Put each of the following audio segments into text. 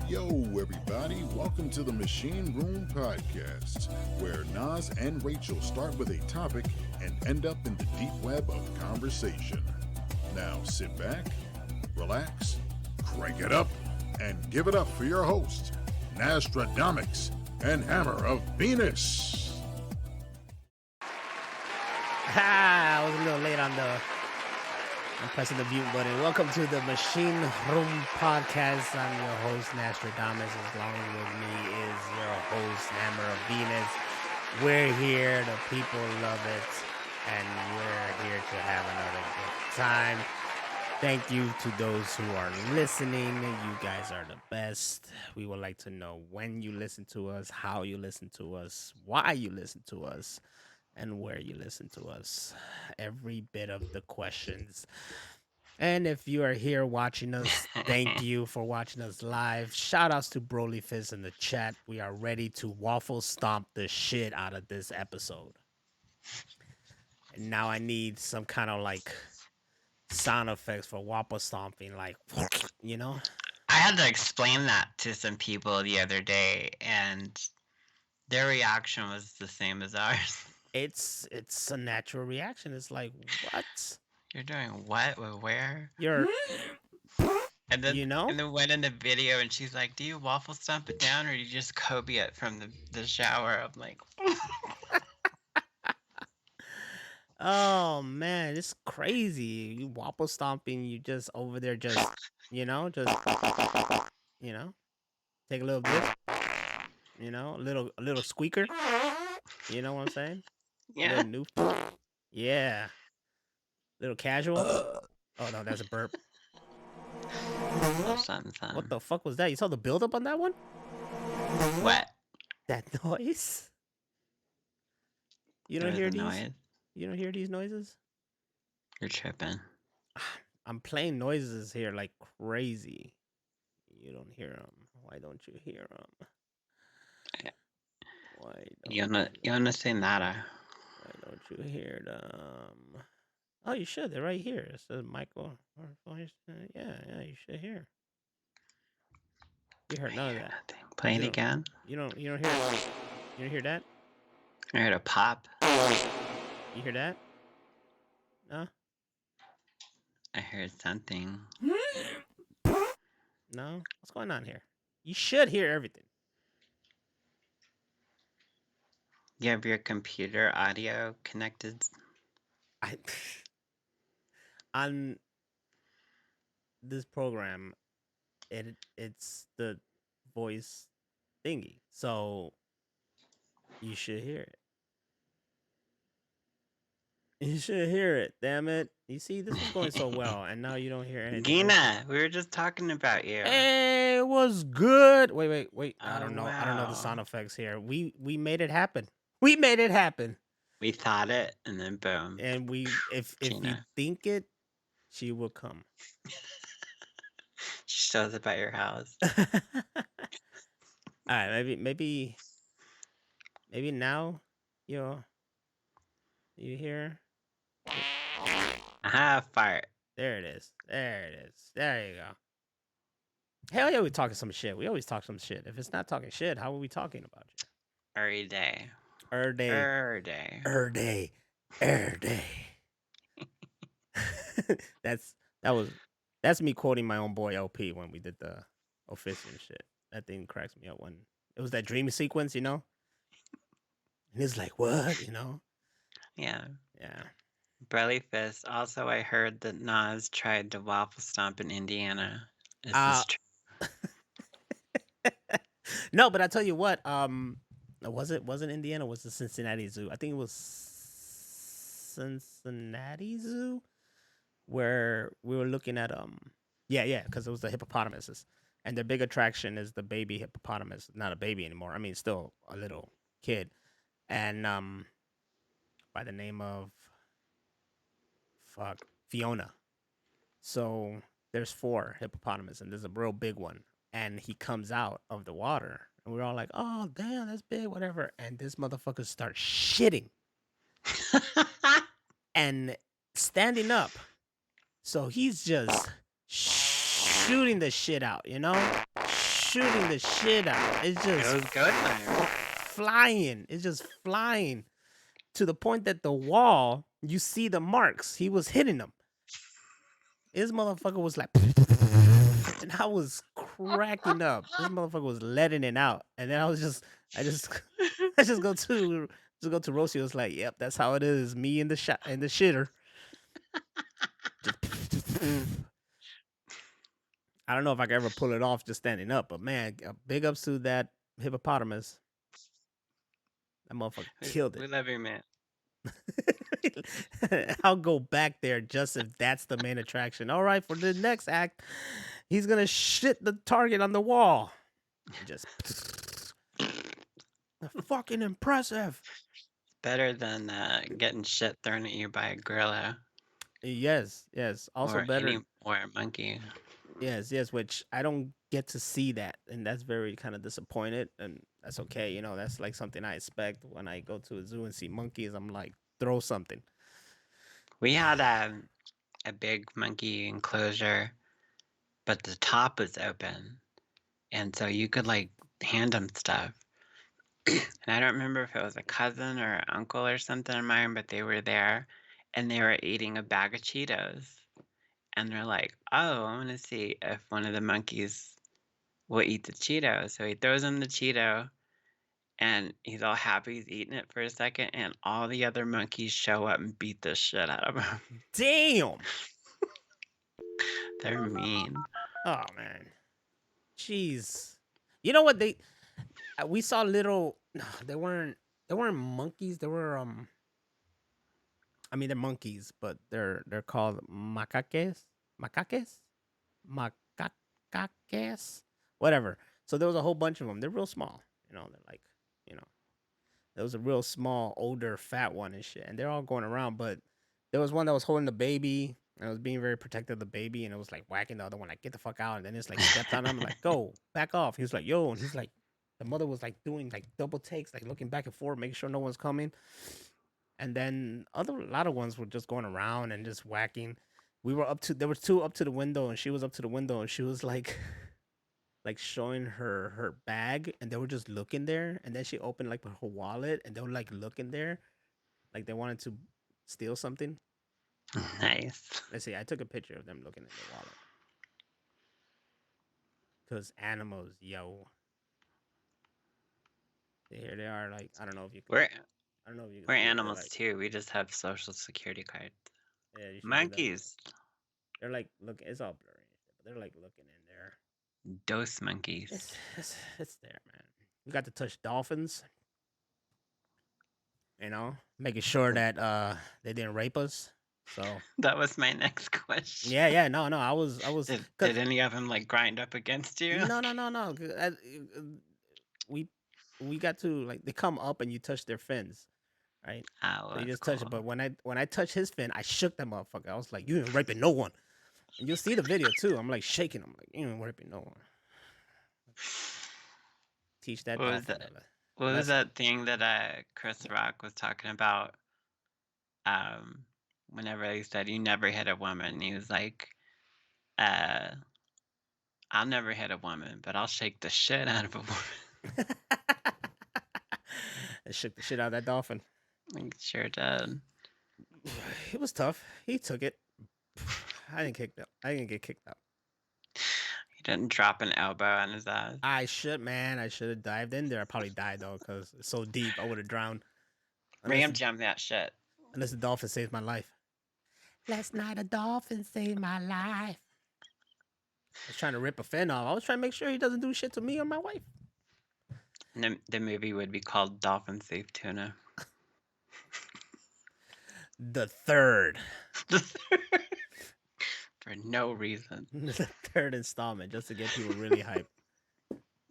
Yo, everybody. Welcome to the Machine Room Podcast, where Naz and Racheal start with a topic and end up in the deep web of conversation. Now sit back, relax, crank it up, and give it up for your hosts, Naztradamix and HammerOfVenus. I was a little late on I'm pressing the mute button. Welcome to the Machine Room Podcast. I'm your host, Naztradamix. Along with me is your host, HammerOfVenus. We're here. The people love it. And we're here to have another good time. Thank you to those who are listening. You guys are the best. We would like to know when you listen to us, how you listen to us, why you listen to us, and where you listen to us. Every bit of the questions. And if you are here watching us, thank you for watching us live. Shout outs to Broly Fizz in the chat. We are ready to waffle stomp the shit out of this episode. And now I need some kind of like sound effects for waffle stomping, like, you know? I had to explain that to some people the other day, and their reaction was the same as ours. It's a natural reaction. It's like, what? You're doing what? Where? You're, and then, you know? And then went in the video, and she's like, do you waffle stomp it down, or do you just Kobe it from the shower? I'm like... Oh, man, it's crazy. You waffle stomping, you just over there just, take a little bit, a little squeaker. You know what I'm saying? Yeah. Yeah. Little casual. Oh, no, that's a burp. What the fuck was that? You saw the buildup on that one? What? That noise? You don't hear these? Noise. You don't hear these noises? You're tripping. I'm playing noises here like crazy. You don't hear them. Why don't you hear them? Why don't you understand that? Why don't you hear them? Oh, you should. They're right here. It says Michael. Yeah, you should hear. You heard none of that. Play it again. You don't hear it. You don't hear that? I heard a pop. You hear that? No? I heard something. No? What's going on here? You should hear everything. You have your computer audio connected? On this program, it's the voice thingy. So you should hear it. You should hear it, damn it. You see, this was going so well, and now you don't hear anything. Gina, we were just talking about you. Hey, it was good. Wait. I don't know. Wow. I don't know the sound effects here. We made it happen. We made it happen. We thought it, and then boom. And if you think it, she will come. She shows up at your house. All right, maybe now you hear. Aha, fart. There it is. There you go. Hell yeah, we talking some shit. We always talk some shit. If it's not talking shit, how are we talking about you? Every day. That's me quoting my own boy LP when we did the official shit. That thing cracks me up when it was that dream sequence, you know? And it's like, what, you know? Yeah. Yeah. Broly Fist. Also, I heard that Nas tried to waffle stomp in Indiana. Is this true? No, but I tell you what, wasn't Indiana, was the Cincinnati Zoo. I think it was Cincinnati Zoo where we were looking at because it was the hippopotamuses. and their big attraction is the baby hippopotamus. Not a baby anymore. I mean, still a little kid, and by the name of Fiona. So there's 4 hippopotamus, and there's a real big one, and he comes out of the water, and we're all like, "Oh, damn, that's big, whatever." And this motherfucker starts shitting and standing up. So he's just shooting the shit out, shooting the shit out. It's It just was good, man. flying. It's just flying to the point that the wall, you see the marks. He was hitting them. This motherfucker was like, and I was cracking up. This motherfucker was letting it out, and then I just I just go to Rosie. I was like, "Yep, that's how it is. Me in the shitter." Just, I don't know if I could ever pull it off just standing up, but man, big ups to that hippopotamus. That motherfucker killed We it. love you, man. I'll go back there just if that's the main attraction. All right, for the next act, he's gonna shit the target on the wall. Just fucking impressive. Better than getting shit thrown at you by a gorilla Yes. Also better. or a monkey. Yes. Which I don't get to see that, and that's very kind of disappointed. And that's okay. That's like something I expect when I go to a zoo and see monkeys. I'm like, throw something. We had a big monkey enclosure, but the top was open, and so you could like hand them stuff. And I don't remember if it was a cousin or an uncle or something of mine, but they were there, and they were eating a bag of Cheetos. And they're like, "Oh, I want to see if one of the monkeys will eat the Cheeto." So he throws him the Cheeto, and he's all happy he's eating it for a second, and all the other monkeys show up and beat the shit out of him. Damn. They're mean. Oh man. Jeez. You know what we saw little. No, they weren't monkeys. They were I mean, they're monkeys, but they're called macaques. Macaques? Macaques? Whatever. So there was a whole bunch of them. They're real small. They're like, there was a real small, older, fat one and shit. And they're all going around, but there was one that was holding the baby and it was being very protective of the baby, and it was like whacking the other one, like, get the fuck out. And then it's like stepped on him, like, go, back off. He was like, yo. And he's like, the mother was like doing like double takes, like looking back and forth, making sure no one's coming. And then a lot of ones were just going around and just whacking. There were 2 up to the window, and she was up to the window, and she was like showing her bag, and they were just looking there. And then she opened like her wallet, and they were like looking there, like they wanted to steal something. Nice. Let's see, I took a picture of them looking at the wallet. Cause animals, yo. Here they are, like, I don't know if you can. I don't know if you can We're see it, animals like, too. We just have social security cards. Yeah, you should do that. Monkeys. They're like looking. It's all blurry, but they're like looking in there. Dose monkeys. It's there, man. We got to touch dolphins. Making sure that they didn't rape us. So That was my next question. yeah. No. I was. Did any of them like grind up against you? No. We got to, like, they come up and you touch their fins, right? Oh, So you just cool. touch it. But when I touched his fin, I shook that motherfucker. I was like, you ain't raping no one. And you'll see the video too. I'm like shaking. I'm like, you ain't raping no one. Teach that What was dolphin. that? What was that thing that Chris Rock was talking about? Whenever he said you never hit a woman, he was like, I'll never hit a woman, but I'll shake the shit out of a woman. I shook the shit out of that dolphin. He sure did. It was tough. He took it. I didn't get kicked out. He didn't drop an elbow on his ass. I should have dived in there. I probably died though, because it's so deep. I would have drowned. Ram jump that shit. Unless the dolphin saved my life. Last night a dolphin saved my life. I was trying to rip a fin off. I was trying to make sure he doesn't do shit to me or my wife. And the movie would be called Dolphin Save Tuna. The third. For for no reason. The third installment just to get people really hyped.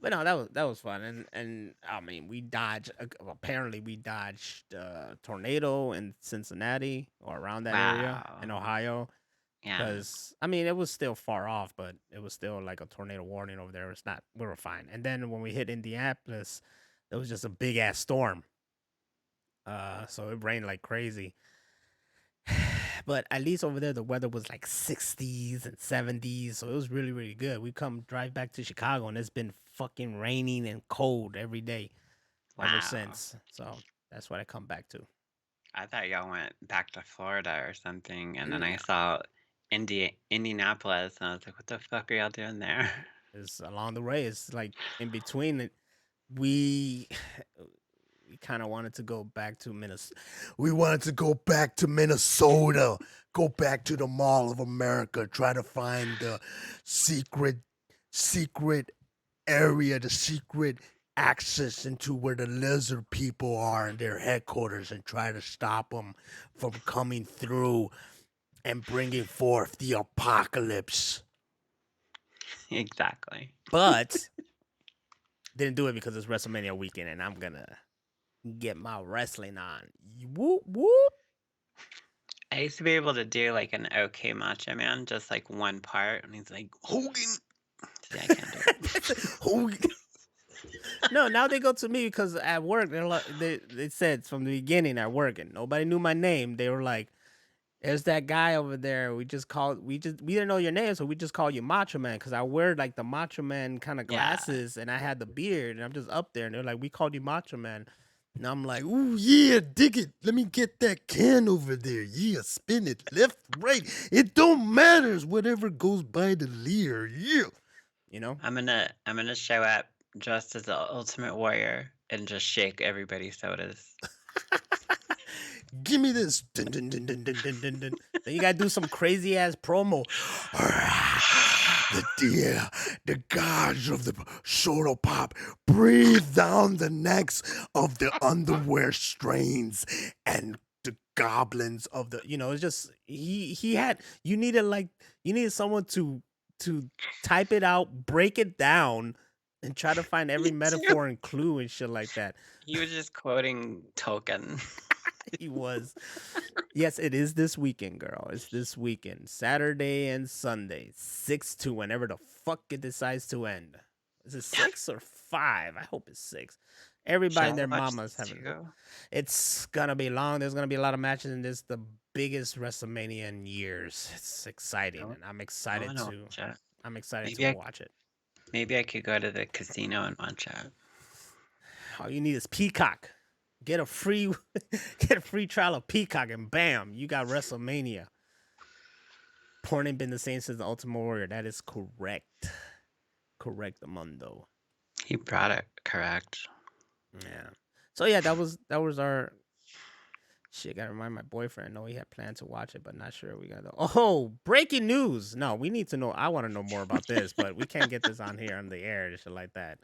But no, that was fun, and I mean we dodged. Apparently, we dodged tornado in Cincinnati or around that area in Wow. Ohio. Yeah. Because I mean, it was still far off, but it was still like a tornado warning over there. It's not. We were fine. And then when we hit Indianapolis, there was just a big ass storm. So it rained like crazy. But at least over there, the weather was like 60s and 70s, so it was really, really good. We come drive back to Chicago, and it's been fucking raining and cold every day ever Wow. since. So that's what I come back to. I thought y'all went back to Florida or something, and then I No. saw Indianapolis, and I was like, what the fuck are y'all doing there? It's along the way. It's like in between it. We kind of wanted to go back to Minnesota. We wanted to go back to Minnesota. Go back to the Mall of America. Try to find the secret area, the secret access into where the lizard people are and their headquarters, and try to stop them from coming through and bringing forth the apocalypse. Exactly. But didn't do it because it's WrestleMania weekend, and I'm gonna get my wrestling on. Whoop whoop. I used to be able to do like an okay Macho Man, just like one part, and he's like, Hogan. See, I can't do it. Hogan. No, now they go to me because at work they're like, they said from the beginning at work, and nobody knew my name. They were like, "There's that guy over there. We didn't know your name, so we just call you Macho Man because I wear like the Macho Man kind of glasses, and I had the beard, and I'm just up there, and they're like, we called you Macho Man." And I'm like, ooh, yeah, dig it. Let me get that can over there. Yeah, spin it left, right. It don't matter. It's whatever goes by the leer. Yeah. You know? I'm gonna show up dressed as the Ultimate Warrior and just shake everybody's sodas. Give me this. Dun, dun, dun, dun, dun, dun, dun, dun. Then you gotta do some crazy ass promo. The gods of the soda pop breathe down the necks of the underwear strains and the goblins of the. It's just he had. You needed someone to type it out, break it down, and try to find every metaphor and clue and shit like that. He was just quoting Tolkien. He was. Yes, it is this weekend, girl. It's this weekend. Saturday and Sunday. 6 to whenever the fuck it decides to end. Is it 6 or 5? I hope it's 6. Everybody and their mama's having. It's gonna be long. There's gonna be a lot of matches, and this is the biggest WrestleMania in years. It's exciting, and I'm excited to watch it. Maybe I could go to the casino and watch it. All you need is Peacock. Get a free trial of Peacock, and bam, you got WrestleMania. Porn ain't been the same since the Ultimate Warrior. That is correct. Correct, Mundo. He brought it correct. Yeah. So yeah, that was our shit. Gotta remind my boyfriend. No, he had planned to watch it, but not sure we got. Oh, breaking news! No, we need to know. I want to know more about this, but we can't get this on here on the air and shit like that.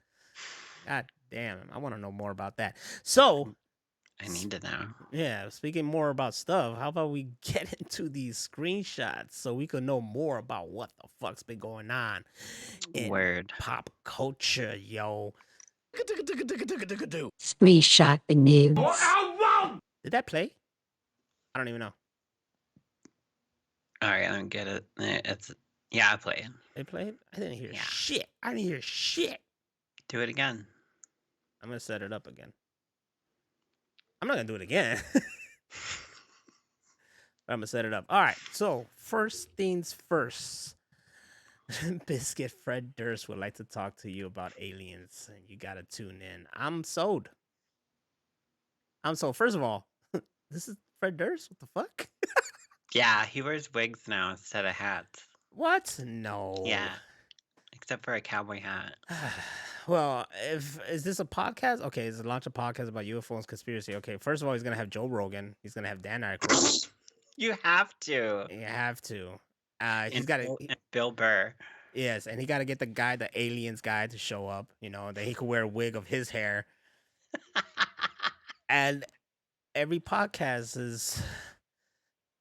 God damn, I want to know more about that. So. I need to know. Yeah, speaking more about stuff, how about we get into these screenshots so we can know more about what the fuck's been going on in pop culture, yo. Screenshot the news. Did that play? I don't even know. All right, I don't get it. I played. It played? I didn't hear shit. I didn't hear shit. Do it again. I'm going to set it up again. I'm not going to do it again. I'm going to set it up. All right. So, first things first. Biscuit Fred Durst would like to talk to you about aliens. You got to tune in. I'm sold. First of all, this is Fred Durst? What the fuck? Yeah, he wears wigs now instead of hats. What? No. Yeah. Except for a cowboy hat. Well, is this a podcast? Okay, it's a launch a podcast about UFO and conspiracy. Okay, first of all, he's gonna have Joe Rogan. He's gonna have Dan Aykroyd. You have to. You have to. He's got Bill Burr. Yes, and he got to get the aliens guy to show up. That he could wear a wig of his hair. And every podcast is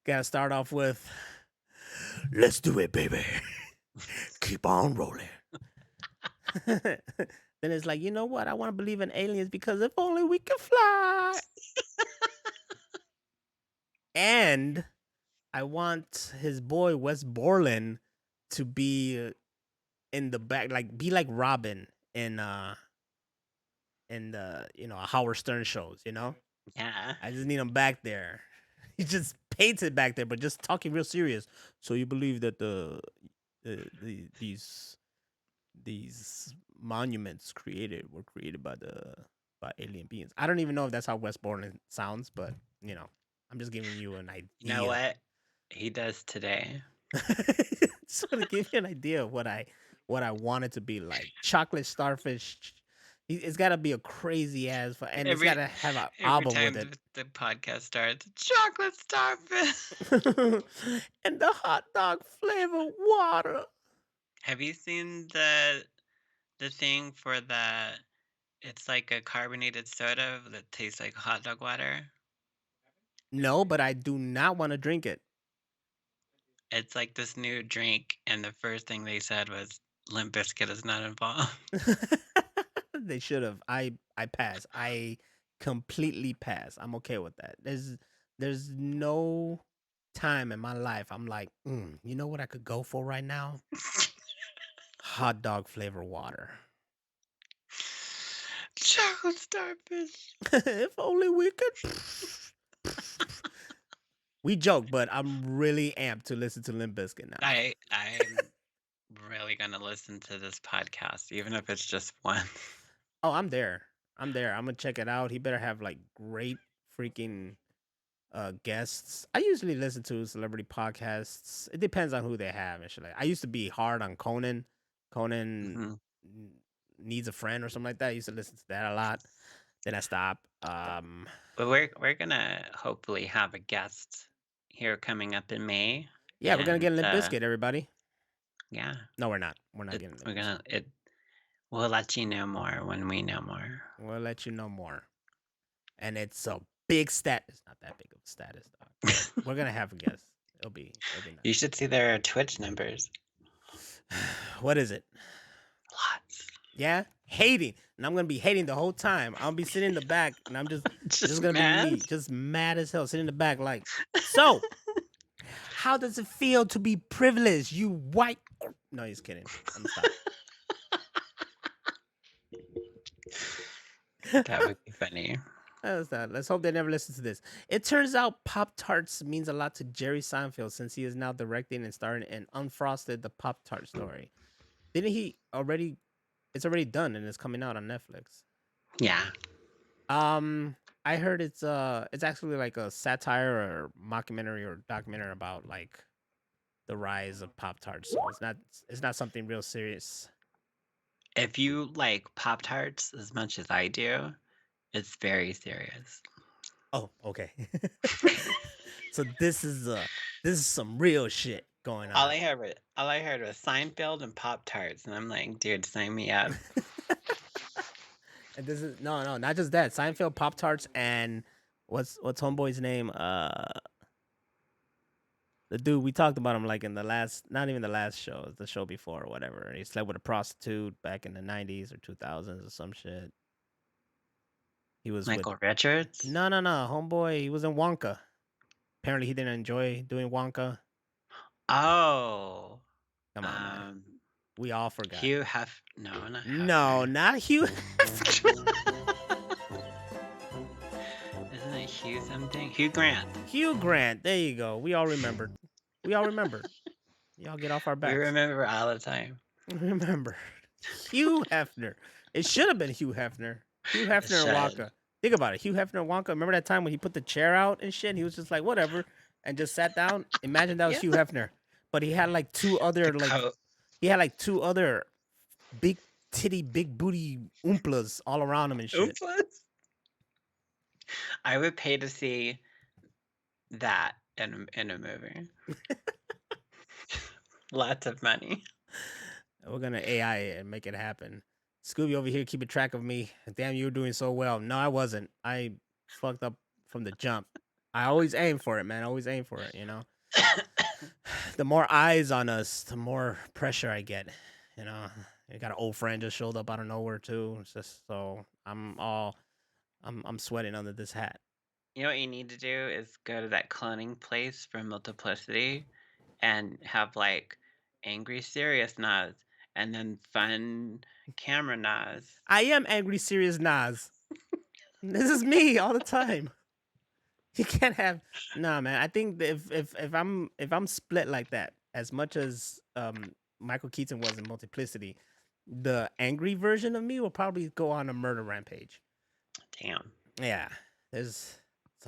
gotta start off with Let's do it, baby. Keep on rolling. Then it's like, you know what? I want to believe in aliens because if only we could fly. And I want his boy Wes Borland to be in the back, like be like Robin in the Howard Stern shows. Yeah. I just need him back there. He just painted back there, but just talking real serious. So you believe that these monuments were created by alien beings? I don't even know if that's how Wes Borland sounds, but I'm just giving you an idea. You know what? He does today. Just want to give you an idea of what I want it to be like. Chocolate starfish. It's got to be a crazy ass, and it's got to have an album with it. The podcast starts, chocolate starfish. And the hot dog flavor water. Have you seen the thing for the? It's like a carbonated soda that tastes like hot dog water. No, but I do not want to drink it. It's like this new drink, and the first thing they said was Limp Bizkit is not involved. They should have. I pass. I completely pass. I'm okay with that. There's no time in my life I'm like, you know what I could go for right now? Hot dog flavor water. Chocolate starfish. If only we could. We joke, but I'm really amped to listen to Limp Bizkit now. I'm really gonna listen to this podcast, even if it's just one. Oh, I'm there. I'm gonna check it out. He better have like great freaking guests. I usually listen to celebrity podcasts. It depends on who they have and shit. I used to be hard on Conan. Conan Needs a Friend or something like that. I used to listen to that a lot. Then I stopped. But we're gonna hopefully have a guest here coming up in May. Yeah, we're gonna get Limp Bizkit, everybody. Yeah. No, we're not. We're not getting. We'll let you know more when we know more. We'll let you know more. And it's a big stat. It's not that big of a status, dog. We're gonna have a guest. It'll be nice. You should see their Twitch numbers. What is it? Lots. Yeah, hating, and I'm gonna be hating the whole time. I'll be sitting in the back, and I'm just gonna mad? be me, just mad as hell, sitting in the back, like, so. How does it feel to be privileged, you white? No, he's kidding. I'm stop. That would be funny. Let's hope they never listen to this. It turns out Pop-Tarts means a lot to Jerry Seinfeld since he is now directing and starring in Unfrosted, the Pop-Tart story. Didn't he already? It's already done and it's coming out on Netflix. Yeah. I heard it's actually like a satire or mockumentary or documentary about like the rise of Pop-Tarts. So it's not something real serious. If you like Pop-Tarts as much as I do, it's very serious. Oh, okay. So this is some real shit going on. All I heard was Seinfeld and Pop-Tarts, and I'm like, dude, sign me up. And this is no, not just that. Seinfeld, Pop-Tarts, and what's homeboy's name? The dude we talked about him like in the last, not even the last show, the show before or whatever. He slept with a prostitute back in the 90s or 2000s or some shit. He was Michael Richards? No, homeboy. He was in Wonka. Apparently, he didn't enjoy doing Wonka. Oh, come on, man. We all forgot. Hugh Hef? No, not Hefner. No, not Hugh. Isn't it Hugh something? Hugh Grant. Hugh Grant. There you go. We all remembered. Y'all get off our backs. We remember all the time. Remember. Hugh Hefner. It should have been Hugh Hefner. Hugh Hefner and Wonka. Think about it. Hugh Hefner and Wonka. Remember that time when he put the chair out and shit? He was just like, whatever, and just sat down. Imagine that was Hugh Hefner. But he had like two other big titty, big booty oompas all around him and shit. Oompas? I would pay to see that in a movie. Lots of money. We're gonna AI it and make it happen. Scooby over here keeping track of me. Damn, you were doing so well. No, I wasn't. I fucked up from the jump. I always aim for it, man. I always aim for it, you know? the more eyes on us, the more pressure I get. You know, I got an old friend just showed up out of nowhere too. It's just so I'm sweating under this hat. You know what you need to do is go to that cloning place for Multiplicity and have like angry serious Nas and then fun camera Nas. I am angry, serious Nas. This is me all the time. You can't have nah, man. I think that if I'm split like that, as much as Michael Keaton was in Multiplicity, the angry version of me will probably go on a murder rampage. Damn. Yeah, there's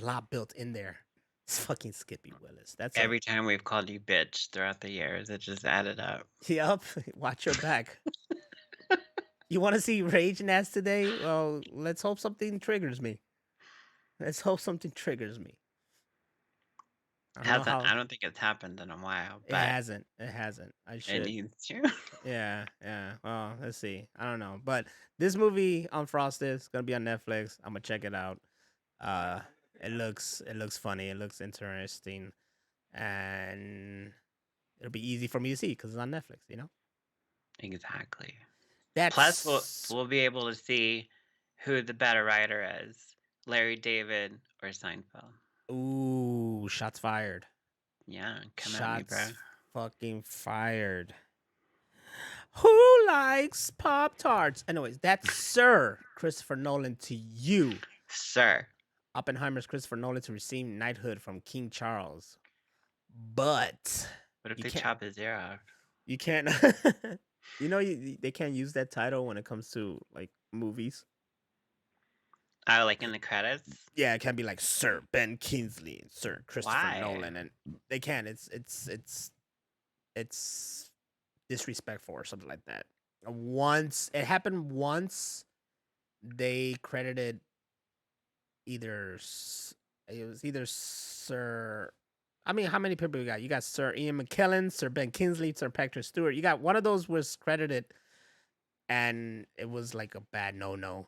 a lot built in there. It's fucking Skippy Willis. That's Every time we've called you bitch throughout the years, it just added up. Yup. Watch your back. You want to see Rage Nats today? Well, let's hope something triggers me. Let's hope something triggers me. I don't think it's happened in a while, It but hasn't. It hasn't. I should. it needs to. Yeah. Well, let's see. I don't know, but this movie Unfrosted is gonna be on Netflix. I'm gonna check it out. It looks funny. It looks interesting, and it'll be easy for me to see because it's on Netflix. You know. Exactly. That's Plus, we'll be able to see who the better writer is, Larry David or Seinfeld. Ooh, shots fired. Yeah, come at me, bro. Shots fucking fired. Who likes Pop-Tarts? Anyways, that's Sir Christopher Nolan to you. Sir. Oppenheimer's Christopher Nolan to receive knighthood from King Charles. But what if they chop his ear off? You can't. You know, they can't use that title when it comes to like movies. Oh, like in the credits? Yeah, it can't be like Sir Ben Kingsley and Sir Christopher Nolan, and they can't. It's disrespectful or something like that. Once it happened, they credited it was either Sir. I mean, how many people you got? You got Sir Ian McKellen, Sir Ben Kingsley, Sir Patrick Stewart. You got one of those was credited, and it was like a bad no.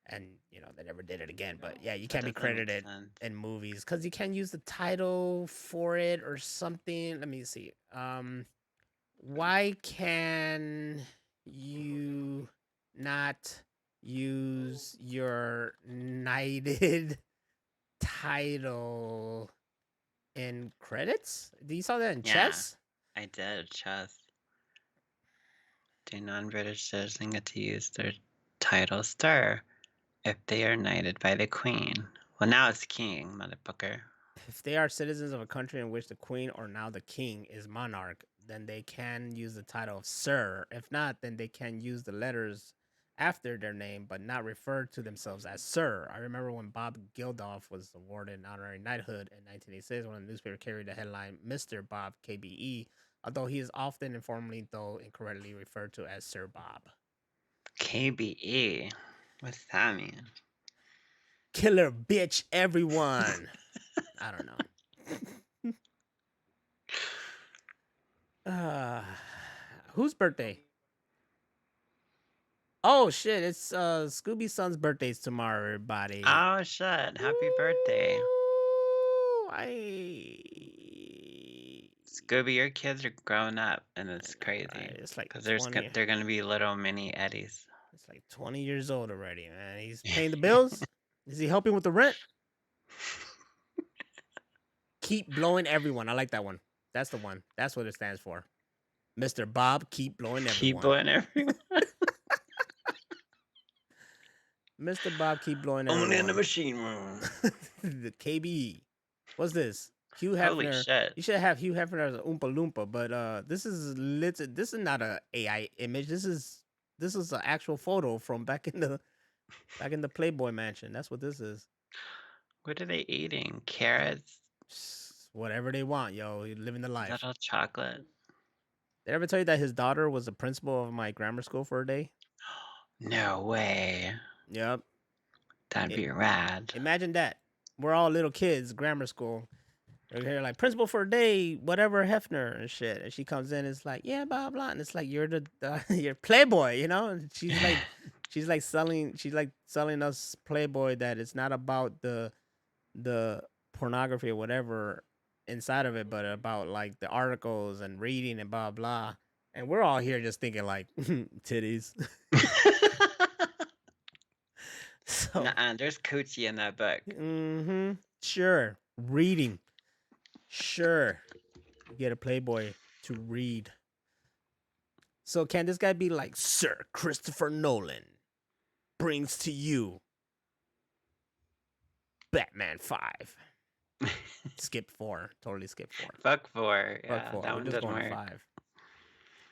And you know they never did it again. But yeah, you can't be credited in movies because you can't use the title for it or something. Let me see. Why can you not use your knighted title in credits? Do you saw that in chess? I did chess. Do non-British citizens get to use their title Sir if they are knighted by the Queen? Well, now it's King, motherfucker. If they are citizens of a country in which the Queen or now the King is monarch, then they can use the title of Sir. If not, then they can use the letters after their name, but not refer to themselves as Sir. I remember when Bob Geldof was awarded an honorary knighthood in 1986 when the newspaper carried the headline Mr. Bob KBE, although he is often informally, though incorrectly, referred to as Sir Bob. KBE? What's that mean? Killer bitch, everyone. I don't know. Whose birthday? Oh shit! It's Scooby's son's birthday's tomorrow, everybody. Oh shit! Happy birthday! Scooby, your kids are growing up, and it's crazy. It's like because they're gonna be little mini Eddies. It's like 20 years old already, man. He's paying the bills. Is he helping with the rent? Keep blowing everyone. I like that one. That's the one. That's what it stands for. Mr. Bob, keep blowing everyone. Keep blowing everyone. Mr. Bob, keep blowing everyone. Only in the machine room. The KBE. What's this? Hugh Hefner. Holy shit. You should have Hugh Hefner as an Oompa Loompa, but this is not a AI image. This is an actual photo from back in the Playboy Mansion. That's what this is. What are they eating? Carrots? Whatever they want, yo. You're living the life. Is that all chocolate? Did I ever tell you that his daughter was the principal of my grammar school for a day? No way. Yep. That'd be rad. Imagine that. We're all little kids, grammar school. They're like, principal for a day, whatever, Hefner and shit. And she comes in and it's like, yeah, blah, blah. And it's like, you're you're Playboy, you know? And she's like selling us Playboy that it's not about the pornography or whatever. inside of it, but about like the articles and reading and blah blah. And we're all here just thinking like titties. So Nuh-uh, there's coochie in that book. sure. Reading. Sure. You get a Playboy to read. So can this guy be like, Sir Christopher Nolan brings to you Batman 5. Skip 4. Totally skip 4. Book 4. Fuck Yeah, 4. that We're one just didn't going work. 5.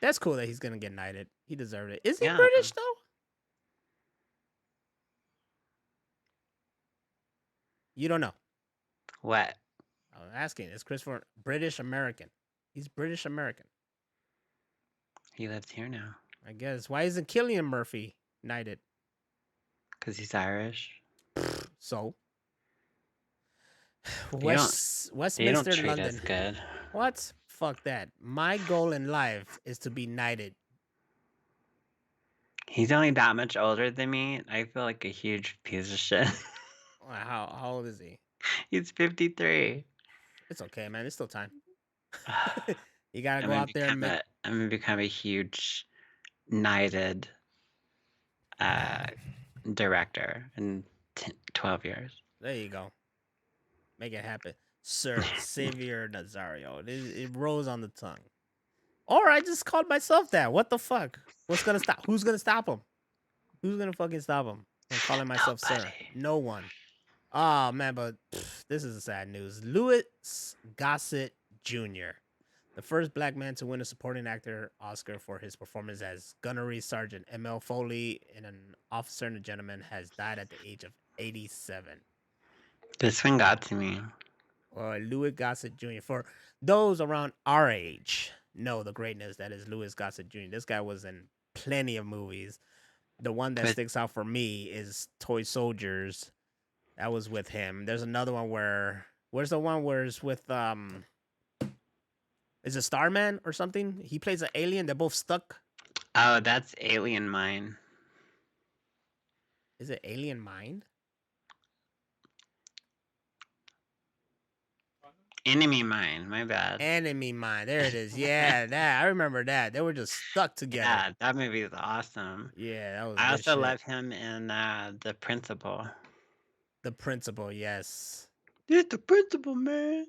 That's cool that he's gonna get knighted. He deserved it. Is he Yeah. British though? You don't know. What? I was asking. Is Christopher British American? He's British American. He lives here now. I guess. Why isn't Cillian Murphy knighted? Because he's Irish. So You Westminster, don't treat London. us good. What? Fuck that. My goal in life is to be knighted. He's only that much older than me. I feel like a huge piece of shit. How old is he? He's 53. It's okay, man. It's still time. You gotta I'm go gonna out there and make. I'm gonna become a huge knighted director in 12 years. There you go. Make it happen. Sir Xavier Nazario. It rolls on the tongue. Or I just called myself that. What the fuck? What's gonna stop? Who's gonna stop him? Who's gonna fucking stop him? I'm calling myself Sir. Nobody. No one. Oh man, but this is sad news. Louis Gossit Jr., the first black man to win a supporting actor Oscar for his performance as Gunnery Sergeant M.L. Foley in An Officer and a Gentleman, has died at the age of 87. This one got to me. Or Louis Gossit Jr. For those around our age, know the greatness that is Louis Gossit Jr. This guy was in plenty of movies. The one that sticks out for me is Toy Soldiers. That was with him. There's another one where's the one where it's with is it Starman or something? He plays an alien. They're both stuck. Oh, that's Alien Mine. Is it Alien Mind? Enemy Mine, my bad. Enemy Mind. There it is. Yeah, that I remember that. They were just stuck together. Yeah, that movie is awesome. Yeah, that was. I good also shit. love him in The Principal. The Principal. Yes. It's the principal, man.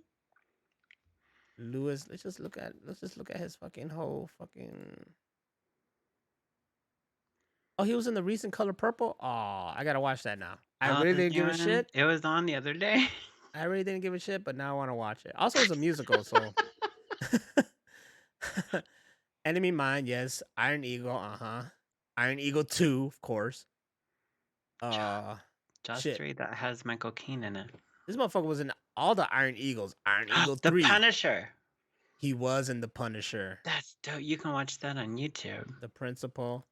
Lewis. Let's just look at his fucking whole fucking. Oh, he was in the recent Color Purple. Oh, I gotta watch that now. I really didn't give a shit. It was on the other day. I really didn't give a shit, but now I want to watch it. Also, it's a musical, so. Enemy Mine, yes. Iron Eagle, Iron Eagle 2, of course. Just shit. 3 that has Michael Caine in it. This motherfucker was in all the Iron Eagles. Iron Eagle 3. The Punisher. He was in The Punisher. That's dope. You can watch that on YouTube. The Principal.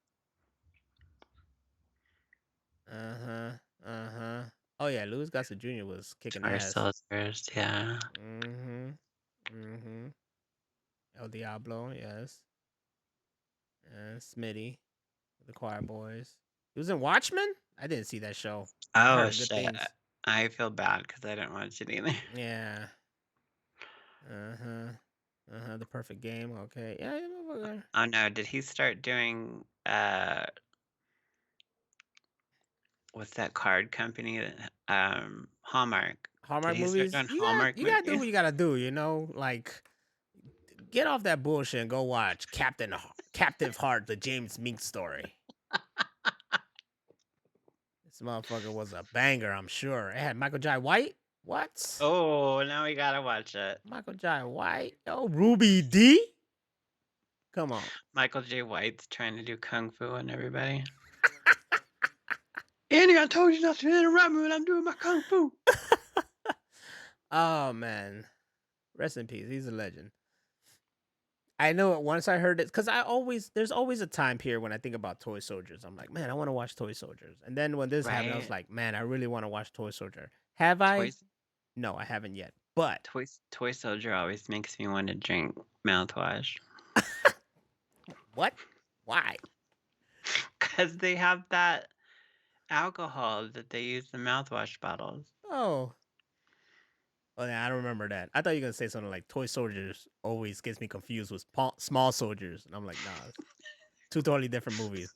Oh yeah, Louis Gossit Jr. was kicking Our ass. soldiers, yeah. El Diablo, yes. Smitty, the Choir Boys. He was in Watchmen? I didn't see that show. Oh shit. I feel bad because I didn't watch it either. Yeah. The Perfect Game. Okay. Yeah. Oh no, did he start doing what's that card company? Hallmark. Hallmark Did he movies. start doing You Hallmark gotta do movies? what you gotta do. You know, like get off that bullshit and go watch Captive Heart, the James Mink story. This motherfucker was a banger, I'm sure. It had Michael Jai White. What? Oh, now we gotta watch it. Michael Jai White. Oh, Ruby D. Come on. Michael J. White's trying to do kung fu on everybody. Andy, I told you not to interrupt me when I'm doing my kung fu. Oh man, rest in peace. He's a legend. I know it once I heard it because there's always a time period when I think about Toy Soldiers. I'm like, man, I want to watch Toy Soldiers. And then when this happened, I was like, man, I really want to watch Toy Soldier. Have I? No, I haven't yet. But Toy Soldier always makes me want to drink mouthwash. What? Why? Because they have that alcohol that they use in mouthwash bottles. Oh. Oh, yeah, I don't remember that. I thought you were gonna say something like Toy Soldiers always gets me confused with Small Soldiers, and I'm like, nah, it's two totally different movies.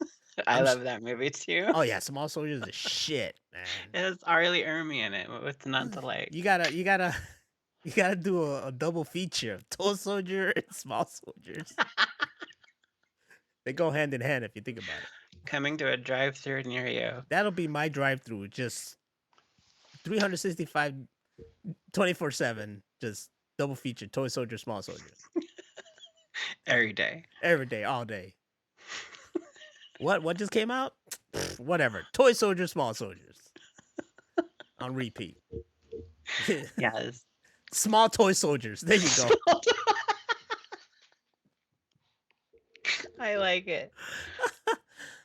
I I'm. love that movie too. Oh yeah, Small Soldiers is shit, man. It has Arlie Ermy in it. What's not to like? You gotta do a double feature of Toy Soldier and Small Soldiers. They go hand in hand if you think about it. Coming to a drive-through near you. That'll be my drive-through, just 365, 24/7, just double feature Toy Soldier, Small Soldier, Every day. every day, all day. What just came out? Whatever. Toy Soldier, Small Soldiers, on repeat. Yes. Small Toy Soldiers. There you go. I like it.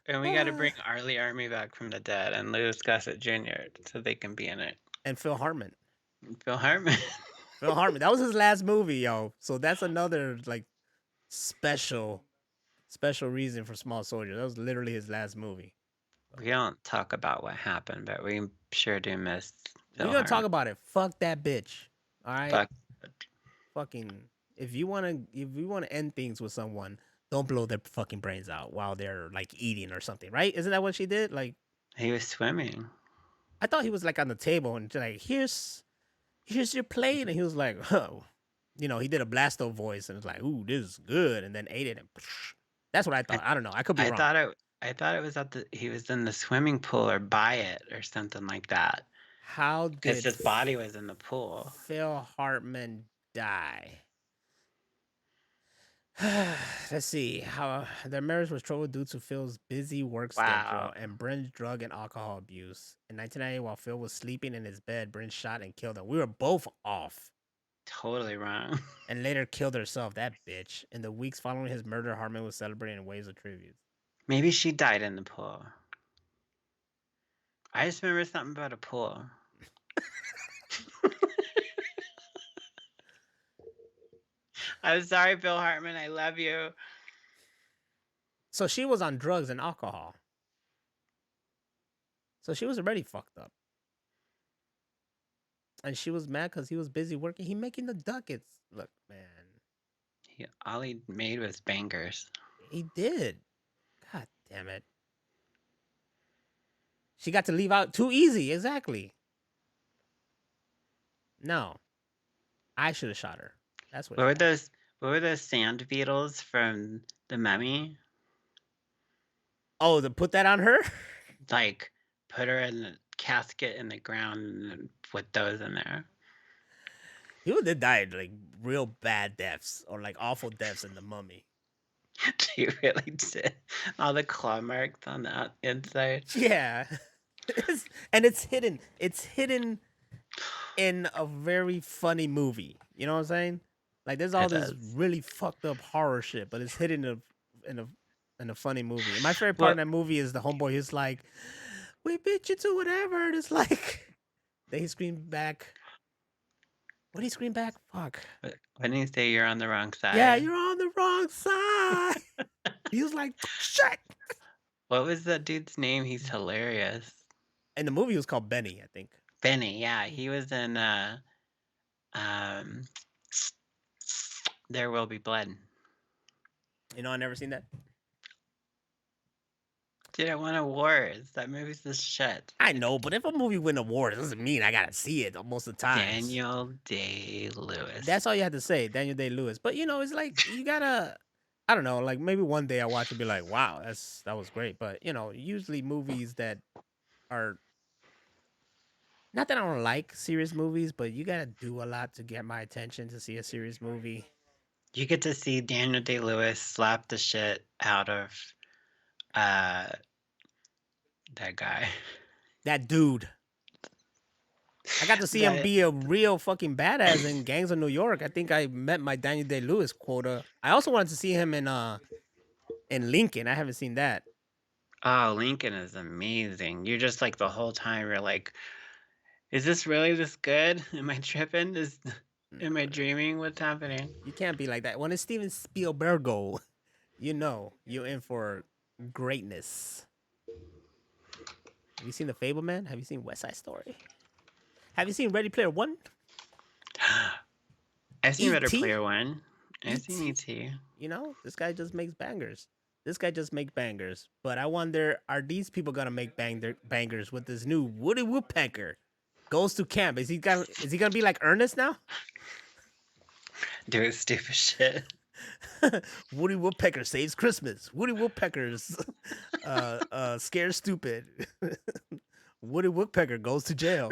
And we got to bring Arlie Army back from the dead and Louis Gossit Jr. so they can be in it. And Phil Hartman. Phil Hartman. Phil Hartman. That was his last movie, yo. So that's another like special reason for Small Soldier. That was literally his last movie. We don't talk about what happened, but we sure do miss Phil We're gonna talk Hartman. about it. Fuck that bitch. All right. Fuck. Fucking. If you wanna end things with someone, don't blow their fucking brains out while they're like eating or something, right? Isn't that what she did? Like, He was swimming. I thought he was like on the table and like, here's your plate, and he was like, oh, he did a Blasto voice and it's like, ooh, this is good, and then ate it and that's what I thought. I don't know. I could be wrong. I thought it was he was in the swimming pool or by it or something like that. How Because did his body was in the pool. Phil Hartman die? Let's see. How their marriage was troubled due to Phil's busy work schedule and Bryn's drug and alcohol abuse. In 1998, while Phil was sleeping in his bed, Bryn shot and killed him. We were both off. Totally wrong. And later killed herself, that bitch. In the weeks following his murder, Hartman was celebrating in waves of tribute. Maybe she died in the pool. I just remember something about a pool. I'm sorry, Bill Hartman. I love you. So she was on drugs and alcohol. So she was already fucked up. And she was mad because he was busy working. He making the ducats. Look, man. All he made was bangers. He did. God damn it. She got to leave out too easy. Exactly. No. I should have shot her. That's what. What were those sand beetles from The Mummy? Oh, to put that on her? Like, put her in the casket in the ground and put those in there. People did die like real bad deaths or like awful deaths in The Mummy. She really did. All the claw marks on the inside. Yeah. And it's hidden. It's hidden in a very funny movie. You know what I'm saying? Like there's all this really fucked up horror shit, but it's hidden in a funny movie. And my favorite part in that movie is the homeboy who's like, "We beat you to whatever." And it's like, then he screamed back. What did he scream back? Fuck. Why didn't he say you're on the wrong side? Yeah, you're on the wrong side. He was like, shit. What was that dude's name? He's hilarious. And the movie was called Benny, I think. Benny, yeah. He was in There Will Be Blood. You know, I never seen that. Dude, I won awards. That movie's the shit. I know, but if a movie win awards, doesn't mean I gotta see it most of the time. Daniel Day-Lewis. That's all you had to say, Daniel Day-Lewis. But it's like you gotta, I don't know, like maybe one day I watch and be like, wow, that was great. But usually movies that are not that I don't like serious movies, but you gotta do a lot to get my attention to see a serious movie. You get to see Daniel Day-Lewis slap the shit out of that guy. That dude. I got to see him be a real fucking badass in Gangs of New York. I think I met my Daniel Day-Lewis quota. I also wanted to see him in Lincoln. I haven't seen that. Oh, Lincoln is amazing. You're just like the whole time you're like, is this really this good? Am I tripping? Am I dreaming? What's happening? You can't be like that. When it's Steven Spielberg, you're in for greatness. Have you seen The Fableman? Have you seen West Side Story? Have you seen Ready Player One? I've seen Better E.T.? Player One. I've seen E.T.? E.T. You know, this guy just makes bangers. This guy just makes bangers. But I wonder, are these people gonna make bangers with this new Woody Woodpecker goes to camp? Is he gonna be like Ernest now? Doing stupid shit. Woody Woodpecker saves Christmas. Woody Woodpecker's scared stupid. Woody Woodpecker goes to jail.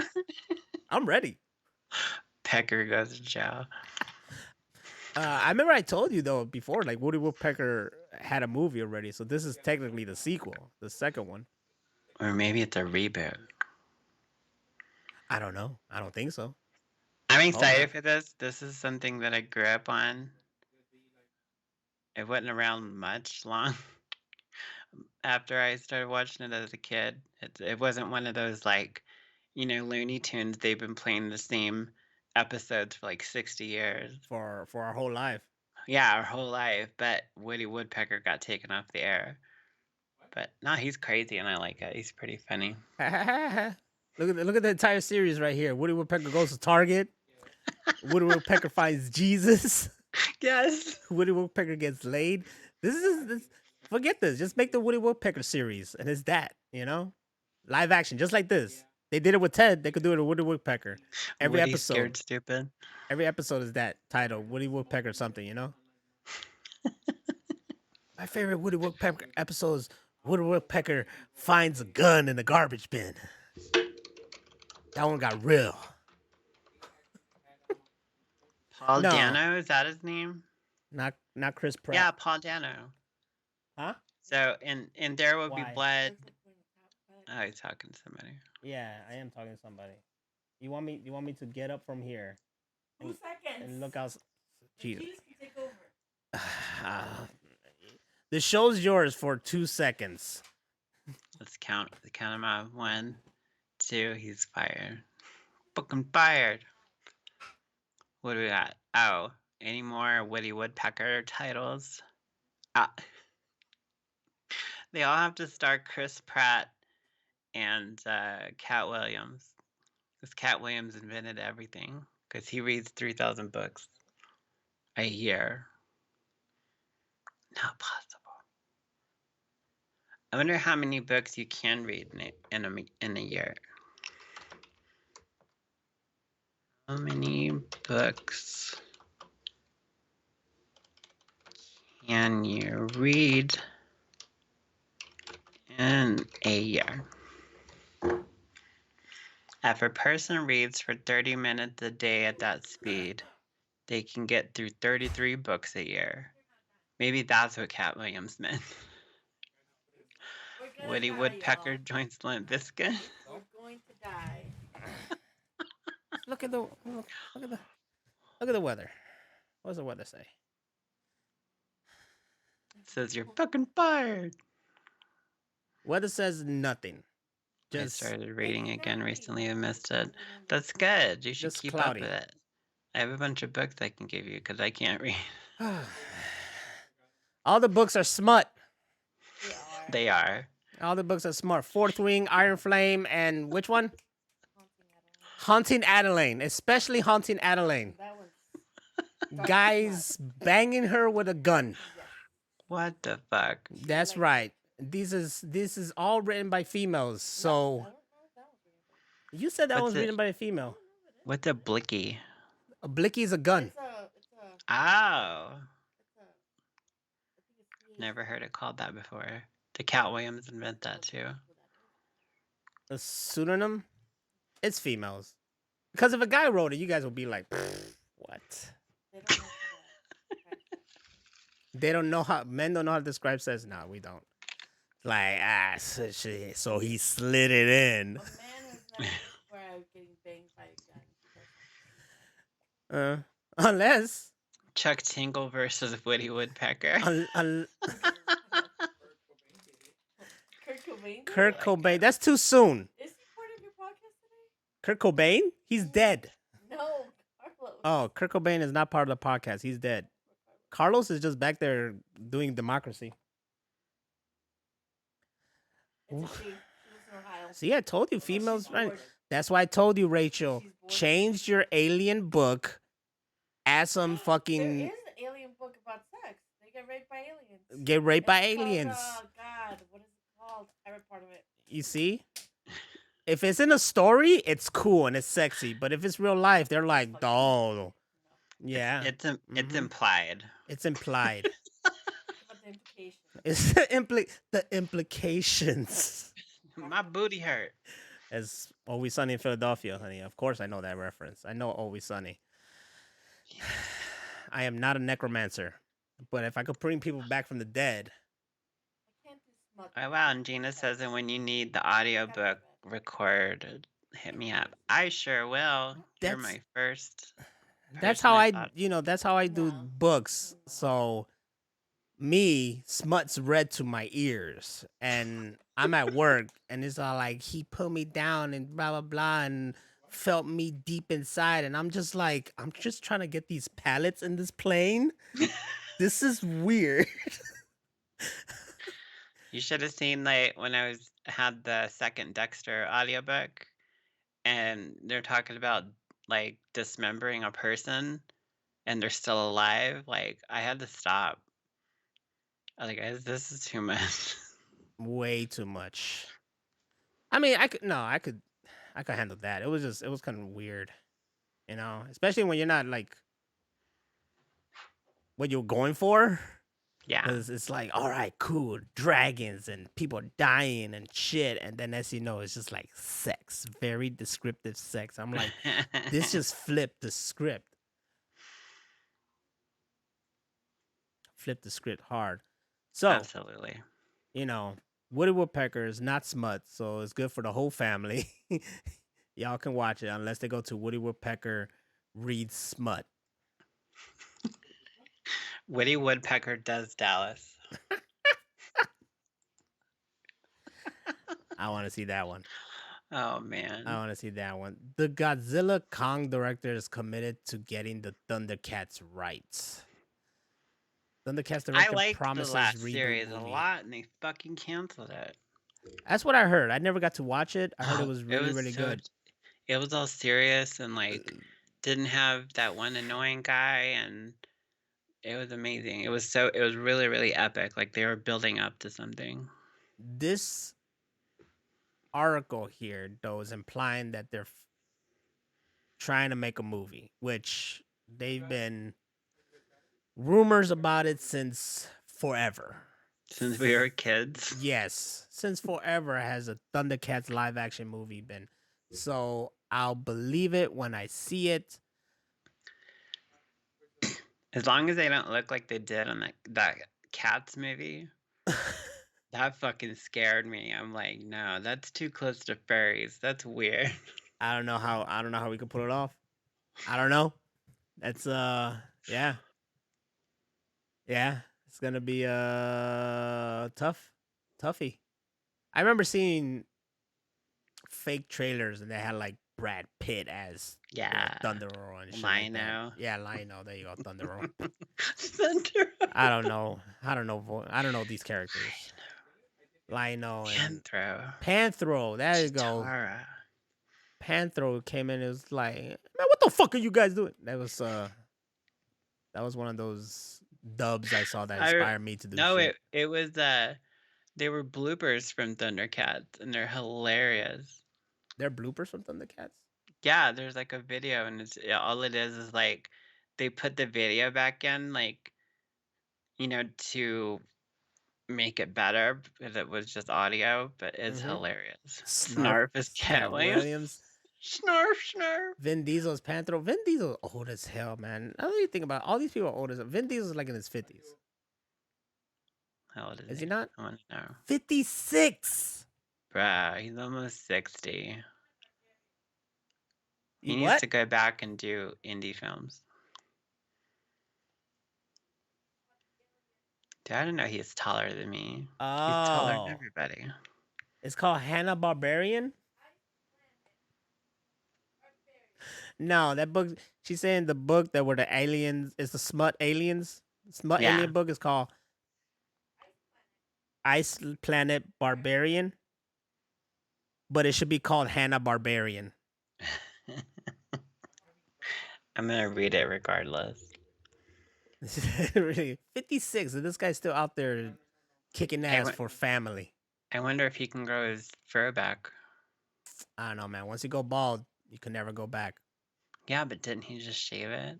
I'm ready. Pecker goes to jail. I remember I told you though before, like Woody Woodpecker had a movie already, so this is technically the sequel, the second one. Or maybe it's a reboot. I don't know. I don't think so. I'm excited for this. This is something that I grew up on. It wasn't around much long after I started watching it as a kid. It wasn't one of those like, Looney Tunes. They've been playing the same episodes for like 60 years. For our whole life. Yeah, our whole life. But Woody Woodpecker got taken off the air. But no, he's crazy and I like it. He's pretty funny. Look at the entire series right here. Woody Woodpecker goes to Target. Woody Woodpecker finds Jesus. Yes. Woody Woodpecker gets laid. This. Forget this. Just make the Woody Woodpecker series, and it's that. Live action, just like this. They did it with Ted. They could do it with Woody Woodpecker. Every Woody episode. Scared Stupid. Every episode is that title, Woody Woodpecker something. My favorite Woody Woodpecker episode is Woody Woodpecker finds a gun in the garbage bin. That one got real. Paul Dano, is that his name? Not Chris Pratt. Yeah, Paul Dano. Huh? So and there will be blood. Oh, he's talking to somebody. Yeah, I am talking to somebody. You want me to get up from here? 2 seconds. And look out. Jesus. Jesus can take over. The show's yours for 2 seconds. Let's count him out. 1, 2. He's fired. Fucking fired. What do we got? Oh, any more Woody Woodpecker titles? They all have to star Chris Pratt and Cat Williams. Because Cat Williams invented everything. Because he reads 3,000 books a year. Not possible. I wonder how many books you can read in a year. How many books can you read in a year? If a person reads for 30 minutes a day at that speed, they can get through 33 books a year. Maybe that's what Cat Williams meant. Woody Woodpecker joins Limp Bizkit. We're going to die. Look at the weather. What does the weather say? It says you're fucking fired. Weather says nothing. I started reading again recently. I missed it. That's good. You should keep cloudy. up with it. I have a bunch of books I can give you because I can't read. All the books are smut. They are. All the books are smart. Fourth Wing, Iron Flame, and which one? Haunting Adeline. Especially Haunting Adeline. Guys banging her with a gun. What the fuck? That's right. This is all written by females. So you said that was written by a female. What's a blicky? A blicky is a gun. Oh. Never heard it called that before. Did Cat Williams invent that too? A pseudonym? It's females. Because if a guy wrote it, you guys will be like, what? They don't know how, men don't know how to describe sex. No, we don't. Like, so he slid it in. A man has never described getting banged by a gun. Unless Chuck Tingle versus Woody Woodpecker. Kurt Cobain. That's too soon. Is he part of your podcast today? Kurt Cobain? He's dead. No, Carlos. Oh, Kurt Cobain is not part of the podcast. He's dead. Carlos is just back there doing democracy. It's a she. She lives in Ohio. See, I told you, females. She's Right? bored. That's why I told you, Rachel. She's bored. Change your alien book add some There fucking is an alien book about sex. They get raped by aliens. get raped by It's called, aliens. God, what is it called? I read part of it. You see? If it's in a story, it's cool and it's sexy. But if it's real life, they're like, oh, yeah. It's Mhm. implied. It's implied. About the implications. It's the implications. My booty hurt. As Always Sunny in Philadelphia, honey. Of course I know that reference. I know Always Sunny. I am not a necromancer. But if I could bring people back from the dead. I can't do smut. Oh wow, and Gina says that when you need the audiobook recorded, hit me up. I sure will. You're That's- my first. That's person how I thought- that's how I do No. books. So me, smut's read to my ears. And I'm at work and it's all like he put me down and blah blah blah and felt me deep inside. And I'm just like, I'm just trying to get these pallets in this plane. This is weird. You should have seen like when I had the second Dexter audiobook and they're talking about like dismembering a person and they're still alive. Like I had to stop. I was like, guys, this is too much. Way too much. I mean, I could handle that. It was kind of weird, you know, especially when you're not like what you're going for. Yeah. Because it's like, all right, cool, dragons and people dying and shit, and then as you know, it's just like sex, very descriptive sex. I'm like, this just flipped the script. Flipped the script hard. So, Absolutely. you know, Woody Woodpecker is not smut, so it's good for the whole family. Y'all can watch it unless they go to Woody Woodpecker reads smut. Woody Woodpecker does Dallas. I want to see that one. Oh man. I want to see that one. The Godzilla Kong director is committed to getting the Thundercats right. Thundercats I director liked promises the last reboot series a movie. lot and they fucking canceled it. That's what I heard. I never got to watch it. I heard it was really, really so- good. It was all serious and like didn't have that one annoying guy and it was amazing. It was really, really epic. Like they were building up to something. This article here, though, is implying that they're trying to make a movie, which they've been rumors about it since forever. Since we were kids. Yes, since forever has a Thundercats live action movie been. So I'll believe it when I see it. As long as they don't look like they did on that Cats movie. That fucking scared me. I'm like, no, that's too close to furries. That's weird. I don't know how we could pull it off. I don't know. That's yeah. Yeah, it's gonna be toughy. I remember seeing fake trailers and they had like Brad Pitt as Yeah. Thundero and shit like that. Lino. Yeah, Lino. There you go, Thundero. Thunder. I don't know. I don't know these characters. Lino and Panthro. There you go. Tara. Panthro came in. It was like, man, what the fuck are you guys doing? That was one of those dubs I saw that inspired me to do. No, shit. it was they were bloopers from Thundercats and they're hilarious. They're bloopers from Thundercats. Yeah, there's like a video and all it is like they put the video back in like to make it better because it was just audio, but it's hilarious. Snarf is Cat Williams. Snarf. Vin Diesel's Panthro. Vin Diesel's old as hell, man. I don't really think about it. All these people are old as hell. Vin Diesel's like in his 50s. How old Is he not? I want to know. 56. Bruh, he's almost 60. He What? needs to go back and do indie films. Dude, I didn't know he's taller than me. Oh. He's taller than everybody. It's called Hannah Barbarian? No, that book, she's saying the book that were the aliens, it's the smut aliens. Smut alien book is called Ice Planet Barbarian. But it should be called Hannah Barbarian. I'm gonna read it regardless. Really, 56, and this guy's still out there kicking ass wa- for family. I wonder if he can grow his fur back. I don't know, man. Once you go bald, you can never go back. Yeah, but didn't he just shave it?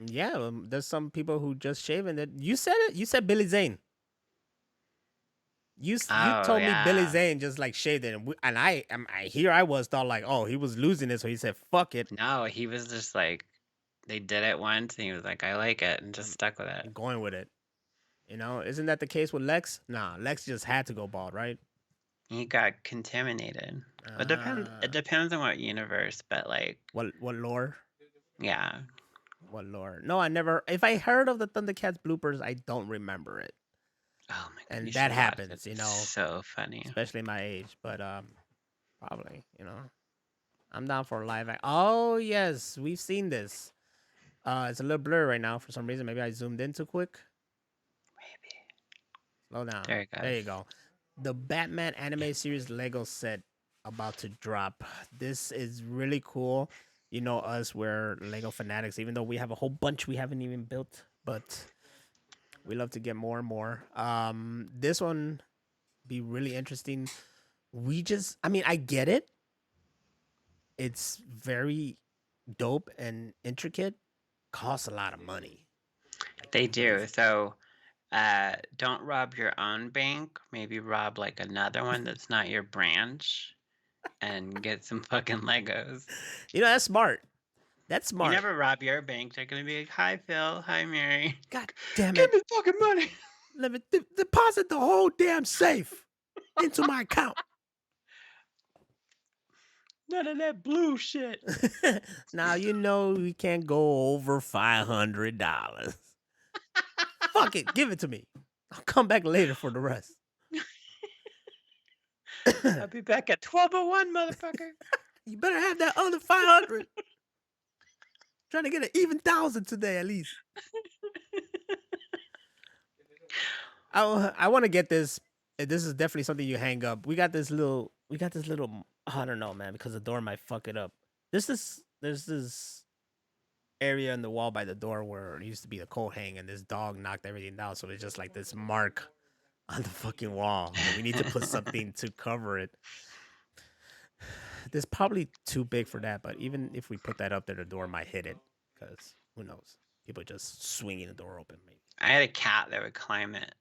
Yeah, there's some people who just shaven it. You said it. You said Billy Zane. You Oh, told me Billy yeah. Zane just like shaved it, and I was thought like, oh, he was losing it, so he said fuck it. No, he was just like, they did it once, and he was like, I like it, and just stuck with I'm it. going with it. You know, isn't that the case with Lex? Nah, Lex just had to go bald, right? He got contaminated. It depends. It depends on what universe, but like, What lore? yeah. What lore? No, I never. If I heard of the Thundercats bloopers, I don't remember it. Oh my god. And you that should watch happens, it. you know. It's so funny. Especially my age, but probably, you know. I'm down for a live act. Oh yes, we've seen this. It's a little blur right now for some reason. Maybe I zoomed in too quick. Maybe. Slow down. There it goes. There you go. The Batman anime series Lego set about to drop. This is really cool. You know us, we're Lego fanatics, even though we have a whole bunch we haven't even built, but we love to get more and more. This one be really interesting. I get it. It's very dope and intricate. Costs a lot of money. They do. So don't rob your own bank. Maybe rob like another one that's not your branch and get some fucking Legos. You know, that's smart. That's You smart. never rob your bank. They're going to be like, hi, Phil. Hi, Mary. God damn Give it. me fucking money. Let me deposit the whole damn safe into my account. None of that blue shit. Now, you know we can't go over $500. Fuck it. Give it to me. I'll come back later for the rest. I'll be back at 12:01, motherfucker. You better have that other 500. Trying to get an even 1,000 today at least. I want to get this. This is definitely something you hang up. We got this little. I don't know, man, because the door might fuck it up. There's this area in the wall by the door where it used to be the coat hang, and this dog knocked everything down. So there's just like this mark on the fucking wall. And we need to put something to cover it. This probably too big for that, but even if we put that up there, the door might hit it. Because who knows? People just swinging the door open. Maybe. I had a cat that would climb it.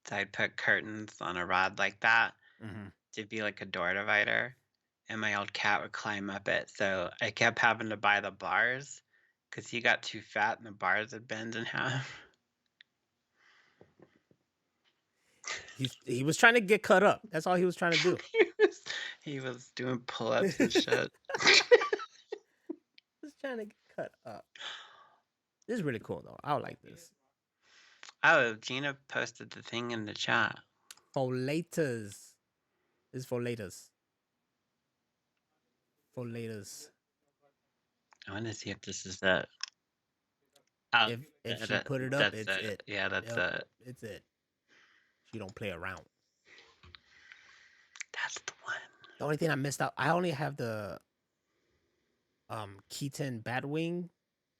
So I'd put curtains on a rod like that to be like a door divider. And my old cat would climb up it. So I kept having to buy the bars because he got too fat and the bars would bend in half. He was trying to get cut up. That's all he was trying to do. he was doing pull-ups and shit. Just trying to get cut up. This is really cool though. I would like this. Oh, Gina posted the thing in the chat. Folaters. This is folaters. Folaters. I want to see if this is it. Oh, If she put it up, it's it. Yeah, that's it. It's it. She don't play around. That's the one. The only thing I missed out, I only have the Keaton Batwing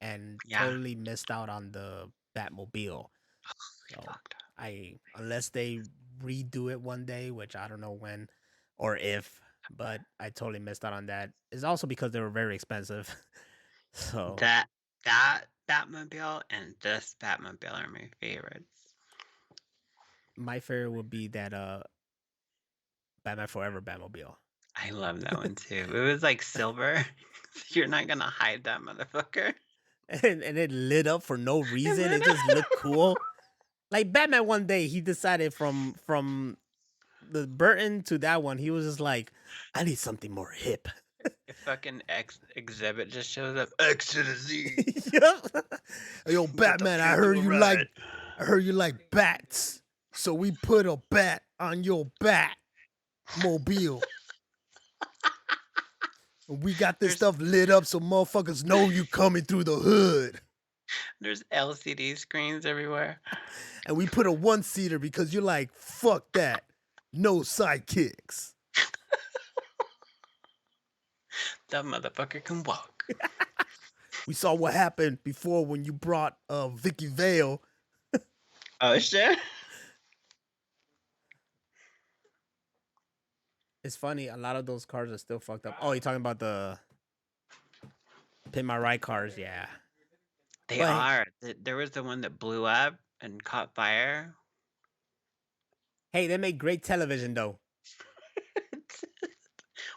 and totally missed out on the Batmobile. So unless they redo it one day, which I don't know when or if, but I totally missed out on that. It's also because they were very expensive. So that Batmobile and this Batmobile are my favorites. My favorite would be that Batman Forever Batmobile. I love that one too. It was like silver. You're not gonna hide that motherfucker. And it lit up for no reason. It just looked cool. Like Batman one day he decided from the Burton to that one, he was just like, I need something more hip. If fucking Exhibit just shows up, X to the Z. Yo, Batman, I heard you like bats. So we put a bat on your Batmobile. We got this stuff lit up so motherfuckers know you coming through the hood. There's LCD screens everywhere. And we put a one-seater because you're like, fuck that. No sidekicks. That motherfucker can walk. We saw what happened before when you brought Vicky Vale. Oh shit. It's funny, a lot of those cars are still fucked up. Oh, you're talking about the Pin My Ride cars, yeah. They But- are. There was the one that blew up and caught fire. Hey, they make great television though.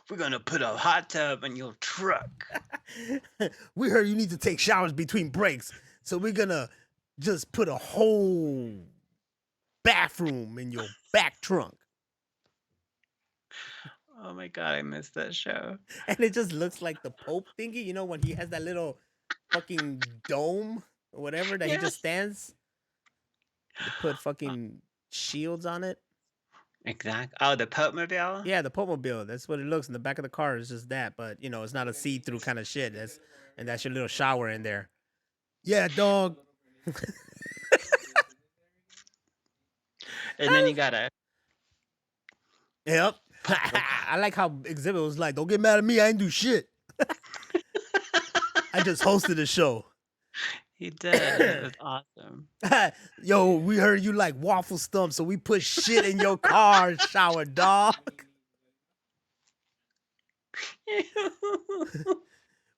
We're gonna put a hot tub in your truck. We heard you need to take showers between breaks, so we're gonna just put a whole bathroom in your back trunk. Oh my god, I missed that show. And it just looks like the Pope thingy, you know, when he has that little fucking dome or whatever that he just stands. They put fucking shields on it. Exactly. Oh, the Pope Mobile? Yeah, the Pope Mobile. That's what it looks in the back of the car. Is just that, but you know, it's not a see-through kind of shit. That's your little shower in there. Yeah, dog. And then you gotta. Yep. I like how Exhibit was like, "Don't get mad at me. I ain't do shit. I just hosted a show." He did. It was awesome. Yo, we heard you like waffle stumps, so we put shit in your car shower, dog.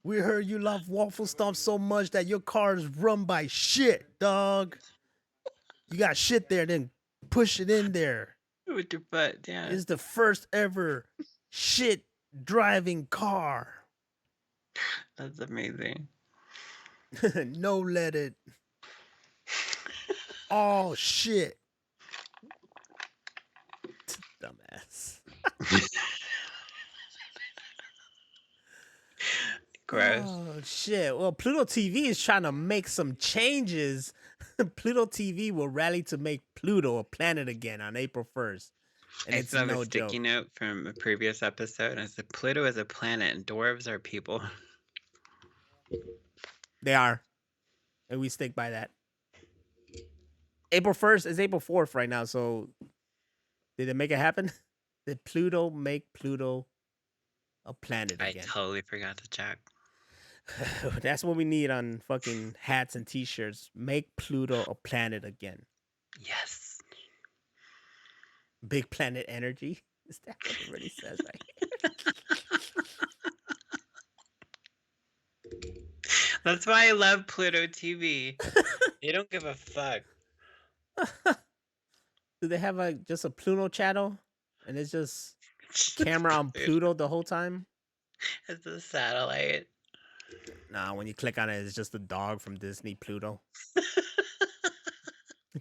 We heard you love waffle stumps so much that your car is run by shit, dog. You got shit there, then push it in there. With your butt, yeah. It's the first ever shit driving car. That's amazing. No let it. Oh shit. Dumbass. Gross. Oh shit. Well, Pluto TV is trying to make some changes. Pluto TV will rally to make Pluto a planet again on April 1st. And I it's still have no a sticky joke. note from a previous episode. And it said Pluto is a planet and dwarves are people. They are. And we stick by that. April 1st is April 4th right now, so did it make it happen? Did Pluto make Pluto a planet I again? totally forgot to check. That's what we need on fucking hats and t-shirts. Make Pluto a planet again. Yes. Big planet energy. Is that what it really says right here? That's why I love Pluto TV. They don't give a fuck. Do they have just a Pluto channel? And it's just camera on Pluto the whole time? It's a satellite. Nah, when you click on it, it's just a dog from Disney Pluto.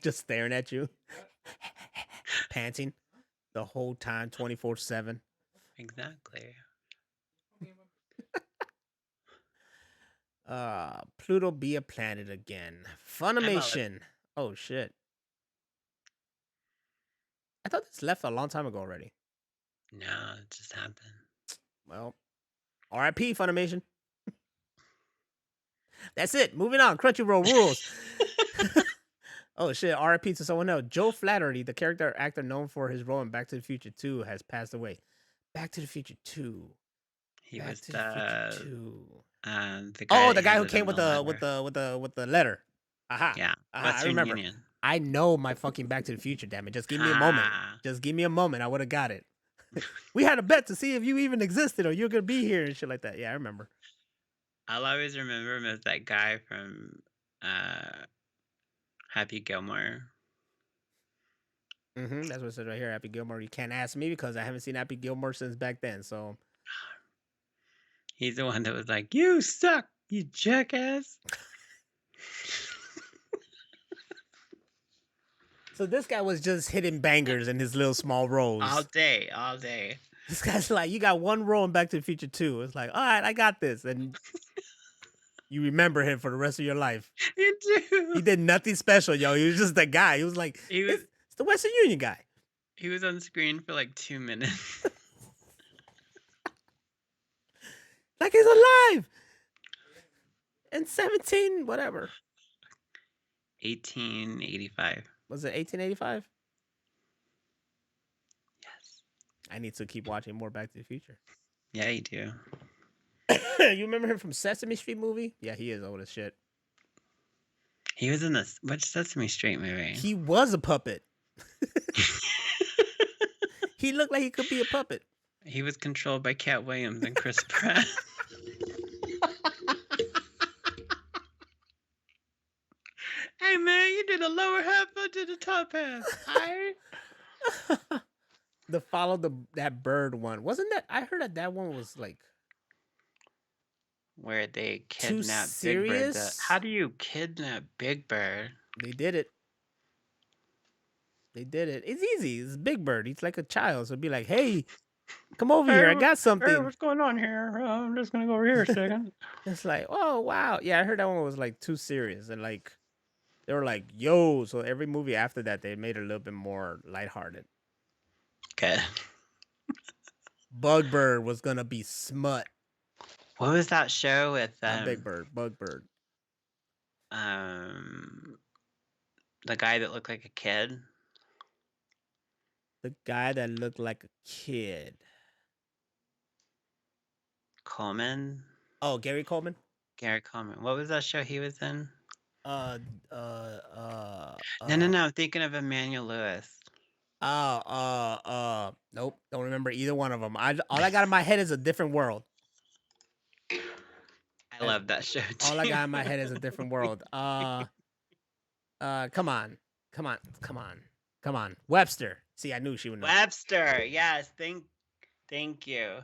Just staring at you. Panting the whole time, 24/7. Exactly. Pluto be a planet again. Funimation. Oh shit. I thought this left a long time ago already. No, it just happened. Well, R.I.P. Funimation. That's it. Moving on. Crunchyroll rules. Oh shit. R.I.P. to someone else. Joe Flaherty, the character actor known for his role in Back to the Future 2, has passed away. Back to the Future 2. He Back was to the Future 2. the guy. The guy who was came in with the letter. Aha. Yeah. Aha, I Western remember. Union. I know my fucking Back to the Future, damn it. Just give me a moment. Ah. Just give me a moment. I would have got it. We had a bet to see if you even existed or you're going to be here and shit like that. Yeah, I remember. I'll always remember him as that guy from Happy Gilmore. That's what it says right here. Happy Gilmore. You can't ask me because I haven't seen Happy Gilmore since back then. So He's the one that was like, "You suck, you jackass." So this guy was just hitting bangers in his little small roles. All day, all day. This guy's like, you got one role in Back to the Future 2. It's like, all right, I got this. And you remember him for the rest of your life. You do. He did nothing special, yo. He was just that guy. He was like, it's the Western Union guy. He was on screen for like 2 minutes. Like he's alive. And 17, whatever. 1885. Was it 1885? Yes. I need to keep watching more Back to the Future. Yeah, you do. You remember him from Sesame Street movie? Yeah, he is old as shit. He was in this which Sesame Street movie? He was a puppet. He looked like he could be a puppet. He was controlled by Cat Williams and Chris Pratt. Hey man, you did the lower half, I did the top half. Hi. The follow that bird one. Wasn't that I heard that one was like where they too kidnapped Big Bird. serious? How do you kidnap Big Bird? They did it. They did it. It's easy. It's Big Bird. He's like a child. So it'd be like, hey, come over here. I got something. Hey, what's going on here? I'm just gonna go over here a second. It's like, oh wow. Yeah, I heard that one was like too serious. And like they were like, yo. So every movie after that, they made it a little bit more lighthearted. Okay. Bug Bird was gonna be smut. What was that show with Not Big Bird, Bug Bird. The guy that looked like a kid? The guy that looked like a kid. Coleman? Oh, Gary Coleman? Gary Coleman. What was that show he was in? No. I'm thinking of Emmanuel Lewis. Nope. Don't remember either one of them. All I got in my head is A Different World. I love that show too. All I got in my head is A Different World. Come on. Webster. See, I knew she would know. Webster. Yes. Thank you.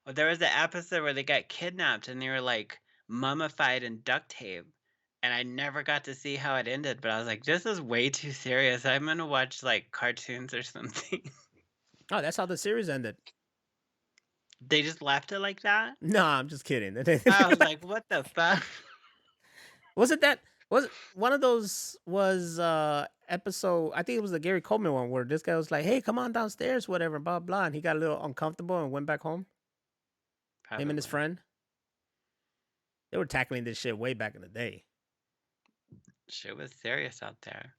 Well, there was an episode where they got kidnapped and they were like mummified in duct tape. And I never got to see how it ended, but I was like, this is way too serious. I'm going to watch like cartoons or something. Oh, that's how the series ended. They just left it like that? No, I'm just kidding. I was like, what the fuck? Was it one of those was episode, I think it was the Gary Coleman one where this guy was like, hey, come on downstairs, whatever, blah, blah. And he got a little uncomfortable and went back home. Probably. Him and his friend. They were tackling this shit way back in the day. Shit was serious out there.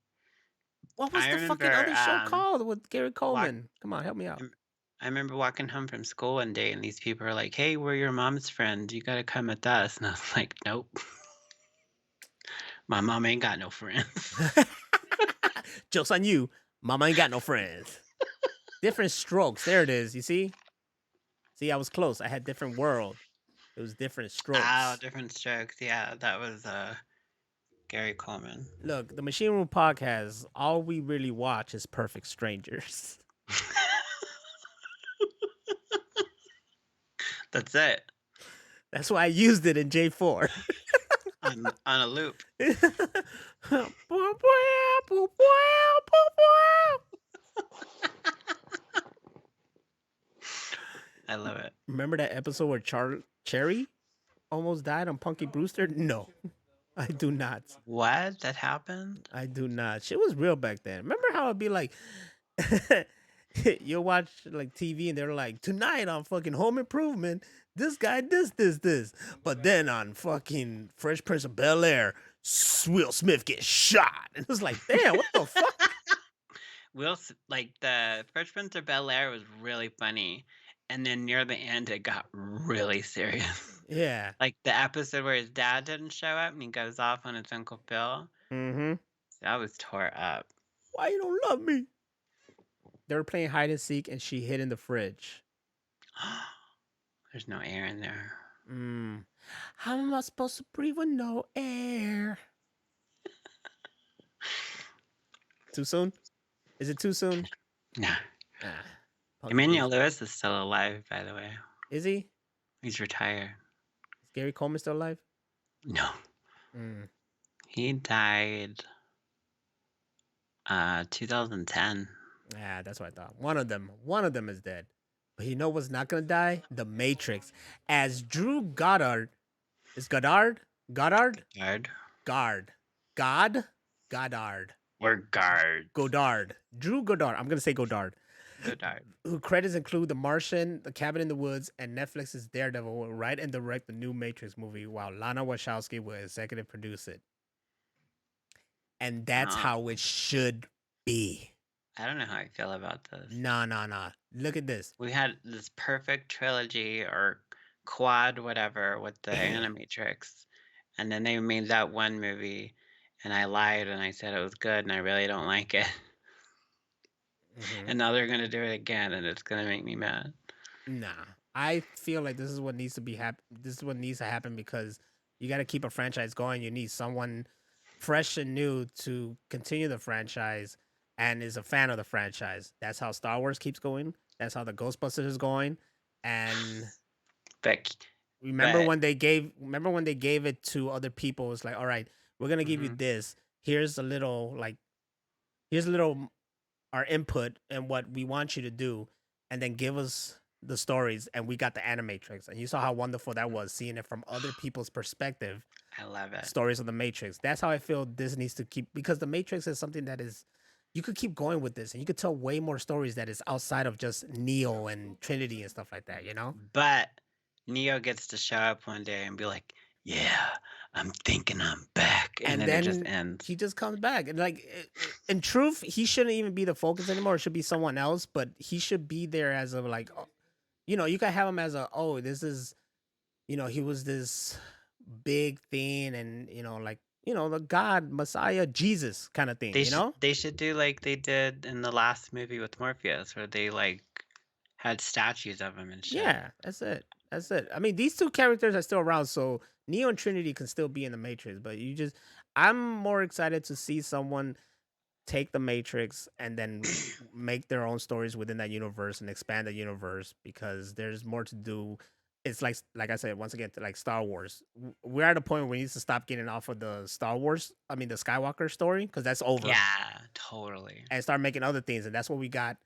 What was the fucking other show called with Gary Coleman? Come on, help me out. I remember walking home from school one day and these people were like, hey, we're your mom's friends. You got to come with us. And I was like, nope. My mom ain't got no friends. Joke's on you. Mama ain't got no friends. Different strokes. There it is. You see? See, I was close. I had different world. It was different strokes. Oh, different strokes. Yeah, that was Gary Coleman. Look, the Machine Room Podcast, all we really watch is Perfect Strangers. That's it. That's why I used it in J4. on a loop. I love it. Remember that episode where Cherry almost died on Punky Brewster? No, I do not. What? That happened? I do not. Shit was real back then. Remember how it'd be like, you'll watch like TV and they're like, tonight on fucking Home Improvement, this guy this. But then on fucking Fresh Prince of Bel-Air, Will Smith gets shot. And it was like, damn, what the fuck? The Fresh Prince of Bel-Air was really funny. And then near the end, it got really serious. Yeah. Like the episode where his dad didn't show up and he goes off on his Uncle Phil. Mm-hmm. That was tore up. Why you don't love me? They were playing hide and seek and she hid in the fridge. There's no air in there. How am I supposed to breathe with no air? Too soon? Is it too soon? Nah. Emmanuel Lewis is still alive, by the way. Is he? He's retired. Is Gary Coleman still alive? No. He died 2010. Yeah, that's what I thought. One of them is dead. But you know what's not gonna die? The Matrix. As Drew Goddard. Is Goddard? Goddard? Goddard. Or Guard. Goddard. Drew Goddard. I'm gonna say Goddard. Goddard. Who credits include The Martian, The Cabin in the Woods, and Netflix's Daredevil will write and direct the new Matrix movie while Lana Wachowski will executive produce it. And that's how it should be. I don't know how I feel about this. Nah. Look at this. We had this perfect trilogy or quad whatever with the Animatrix, and then they made that one movie, and I lied and I said it was good, and I really don't like it. And now they're gonna do it again, and it's gonna make me mad. Nah, I feel like this is what needs to be This is what needs to happen because you got to keep a franchise going. You need someone fresh and new to continue the franchise and is a fan of the franchise. That's how Star Wars keeps going. That's how the Ghostbusters is going. And But remember when they gave it to other people? It's like, all right, we're gonna give you this. Here's a little our input and what we want you to do, and then give us the stories. And we got the Animatrix, and you saw how wonderful that was, seeing it from other people's perspective. I love it. Stories of the Matrix. That's how I feel this needs to keep, because the Matrix is something that is, you could keep going with this and you could tell way more stories that is outside of just Neo and Trinity and stuff like that, you know? But Neo gets to show up one day and be like, yeah, I'm thinking I'm back. And then it just ends. He just comes back. And like, in truth, he shouldn't even be the focus anymore. It should be someone else, but he should be there as a, like, you know, you can have him as a, oh, this is, you know, he was this big thing, and, you know, like, you know, the God, Messiah, Jesus kind of thing, They should do like they did in the last movie with Morpheus, where they like had statues of him and shit. Yeah, that's it. That's it. I mean, these two characters are still around, so Neo and Trinity can still be in the Matrix, but I'm more excited to see someone take the Matrix and then make their own stories within that universe and expand the universe, because there's more to do. It's like I said, once again, like Star Wars. We're at a point where we need to stop getting off of the the Skywalker story, because that's over. Yeah, totally. And start making other things, and that's what we got.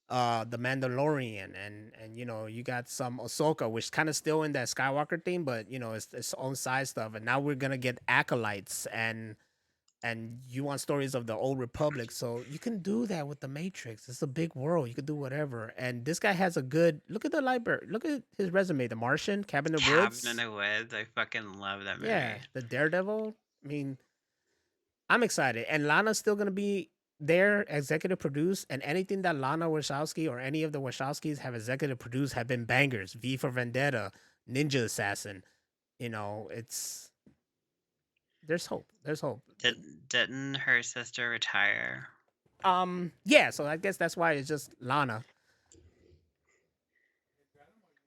The Mandalorian, and you know, you got some Ahsoka, which kind of still in that Skywalker theme, but you know, it's its own side stuff. And now we're gonna get acolytes, and you want stories of the old Republic, so you can do that with the Matrix. It's a big world, you can do whatever. And this guy has a good look at the library. Look at his resume: The Martian, Cabin in the Woods. Cabin in the Woods. I fucking love that movie. Yeah, the Daredevil. I mean, I'm excited, and Lana's still gonna be there, executive produce, and anything that Lana Wachowski or any of the Wachowskis have executive produced have been bangers. V for Vendetta, Ninja Assassin. You know, there's hope. There's hope. Didn't her sister retire? Yeah, so I guess that's why it's just Lana.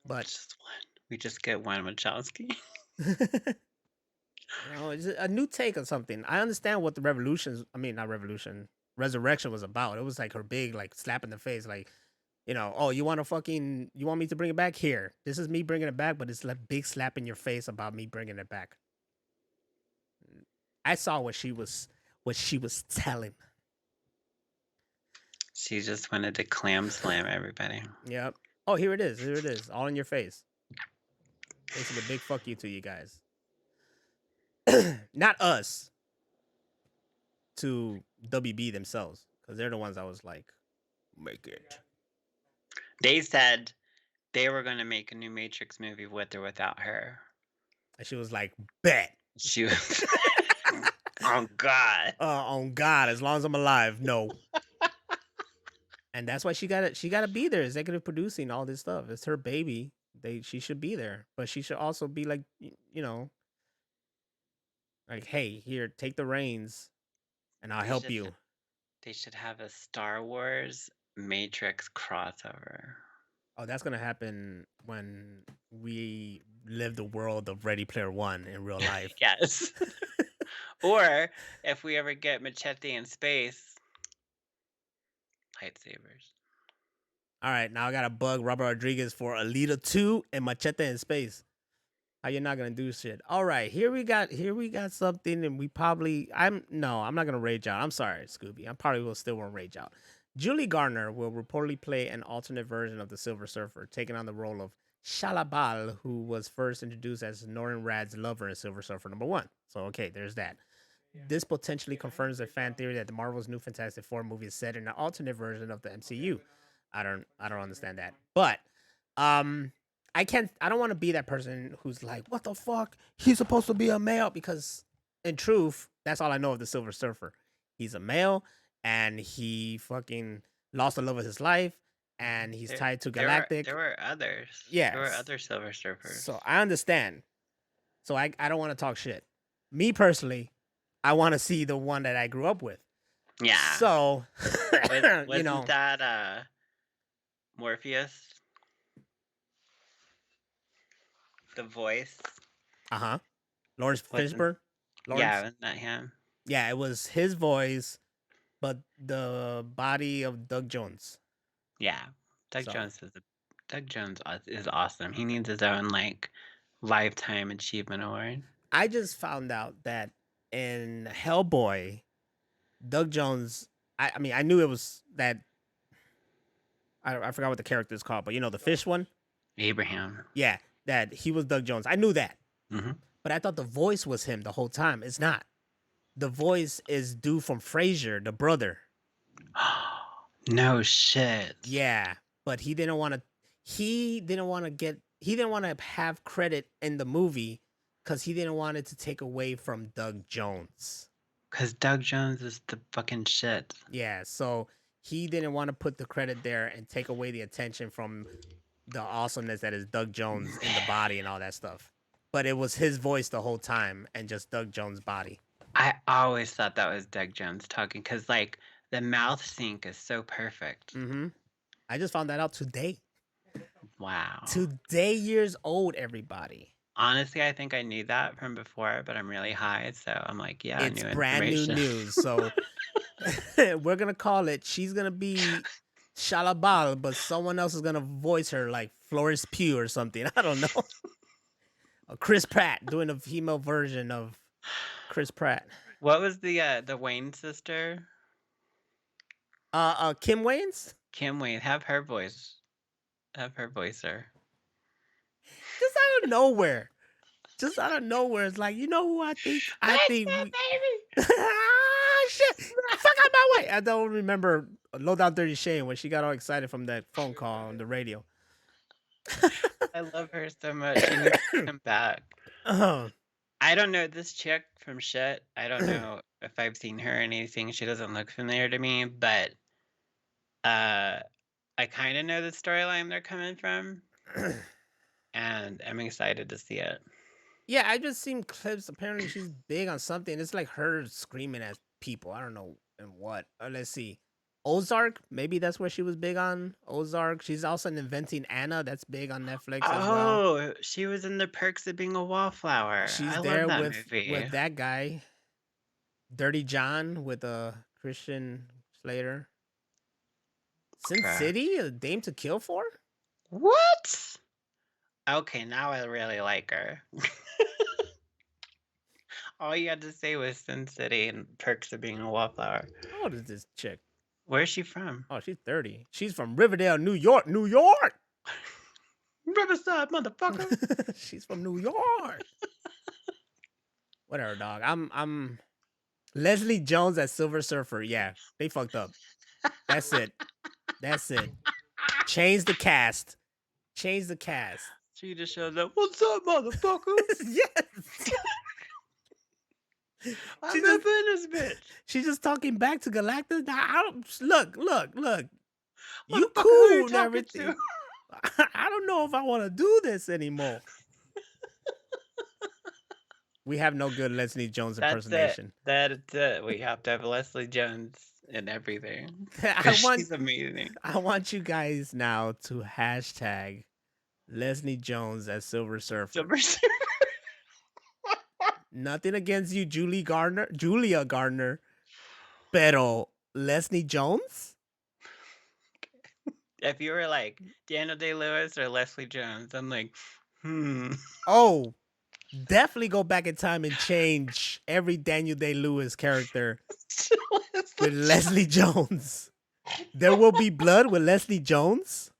But just one. We just get one Wachowski. You know, it's a new take on something. I understand what the Resurrection was about. It was like her big, like, slap in the face, like, you know, oh, you want me to bring it back? Here, this is me bringing it back, but it's like big slap in your face about me bringing it back. I saw what she was telling. She just wanted to clam slam everybody. Yep. Oh, here it is, all in your face. Basically, a big fuck you to you guys. Not us. To WB themselves, because they're the ones I was like, make it. They said they were going to make a new Matrix movie with or without her. And she was like, bet. She was on God. On God, as long as I'm alive, no. And that's why she gotta be there, executive producing all this stuff. It's her baby. She should be there, but she should also be like, you know, like, hey, here, take the reins. And I'll help you. They should have a Star Wars Matrix crossover. Oh, that's gonna happen when we live the world of Ready Player One in real life. Yes. Or if we ever get Machete in space, lightsabers. All right, now I gotta bug Robert Rodriguez for Alita 2 and Machete in space. How you not gonna do shit? All right, here we got something, and I'm not gonna rage out. I'm sorry, Scooby. I probably will still won't rage out. Julie Garner will reportedly play an alternate version of the Silver Surfer, taking on the role of Shalabal, who was first introduced as Norrin Rad's lover in Silver Surfer #1. So okay, there's that. Yeah. This potentially confirms a fan theory that the Marvel's new Fantastic Four movie is set in an alternate version of the MCU. I don't understand that, but I don't want to be that person who's like, what the fuck? He's supposed to be a male, because in truth, that's all I know of the Silver Surfer. He's a male, and he fucking lost the love of his life, and he's There, tied to there Galactic. there were others. Yes. There were other Silver Surfers. So I understand. So I don't want to talk shit. Me personally, I want to see the one that I grew up with. Yeah. So, Wasn't that Morpheus? The voice? Lawrence Fishburne? Yeah, wasn't that him? Yeah, it was his voice, but the body of Doug Jones. Yeah. Doug So- Jones is awesome. He needs his own like lifetime achievement award. I just found out that in Hellboy, Doug Jones. I mean, I knew it was that. I forgot what the character is called, but you know the fish one. Abraham. Yeah, that he was Doug Jones. I knew that, Mhm. but I thought the voice was him the whole time. It's not. The voice is dude from Frasier, the brother. No shit. Yeah, but he didn't want to. He didn't want to have credit in the movie because he didn't want it to take away from Doug Jones. Because Doug Jones is the fucking shit. Yeah, so he didn't want to put the credit there and take away the attention from the awesomeness that is Doug Jones in the body and all that stuff. But it was his voice the whole time and just Doug Jones' body. I always thought that was Doug Jones talking because, like, the mouth sync is so perfect. Mm-hmm. I just found that out today. Wow. Today, years old, everybody. Honestly, I think I knew that from before, but I'm really high, so I'm like, yeah, It's new brand new information. news. So we're going to call it, she's going to be Shalabal, but someone else is going to voice her like Florence Pugh or something. I don't know. Or Chris Pratt doing a female version of Chris Pratt. What was the Wayne sister? Kim Wayans? Kim Wayne. Have her voice her. Just out of nowhere. It's like, you know who I think? Baby. Shit. Fuck out my way. I don't remember Low Down Dirty Shane when she got all excited from that phone call on the radio. I love her so much. She needs to come back. I don't know this chick from shit. I don't know if I've seen her or anything. She doesn't look familiar to me, but I kind of know the storyline they're coming from, and I'm excited to see it. Yeah, I just seen clips. Apparently, she's big on something. It's like her screaming at people. I don't know and what. Let's see. Ozark. Maybe that's where she was big on. Ozark. She's also in Inventing Anna. That's big on Netflix as well. Oh, she was in The Perks of Being a Wallflower. She's I there love that movie. with that guy, Dirty John, with Christian Slater. Sin Crap. City, A Dame to Kill For? What? Okay, now I really like her. All you had to say was Sin City and Perks of Being a Wallflower. How old is this chick? Where's she from? Oh, she's 30. She's from Riverdale, New York. New York! Riverside, motherfucker. She's from New York. Whatever, dog. I'm Leslie Jones as Silver Surfer. Yeah, they fucked up. That's it. Change the cast. She just shows up. What's up, motherfucker? Yes. I'm She up just- in this bitch. She's just talking back to Galactus. Now, look. You Motherfucker, who cool you and talking everything. to? I don't know if I want to do this anymore. We have no good Leslie Jones impersonation. That's it. We have to have Leslie Jones in everything. She's amazing. I want you guys now to hashtag Leslie Jones as Silver Surfer. Silver Surfer. Nothing against you, Julia Gardner. Pero Leslie Jones? If you were like Daniel Day-Lewis or Leslie Jones, I'm like, Oh, definitely go back in time and change every Daniel Day-Lewis character with Leslie Jones. There Will Be Blood with Leslie Jones.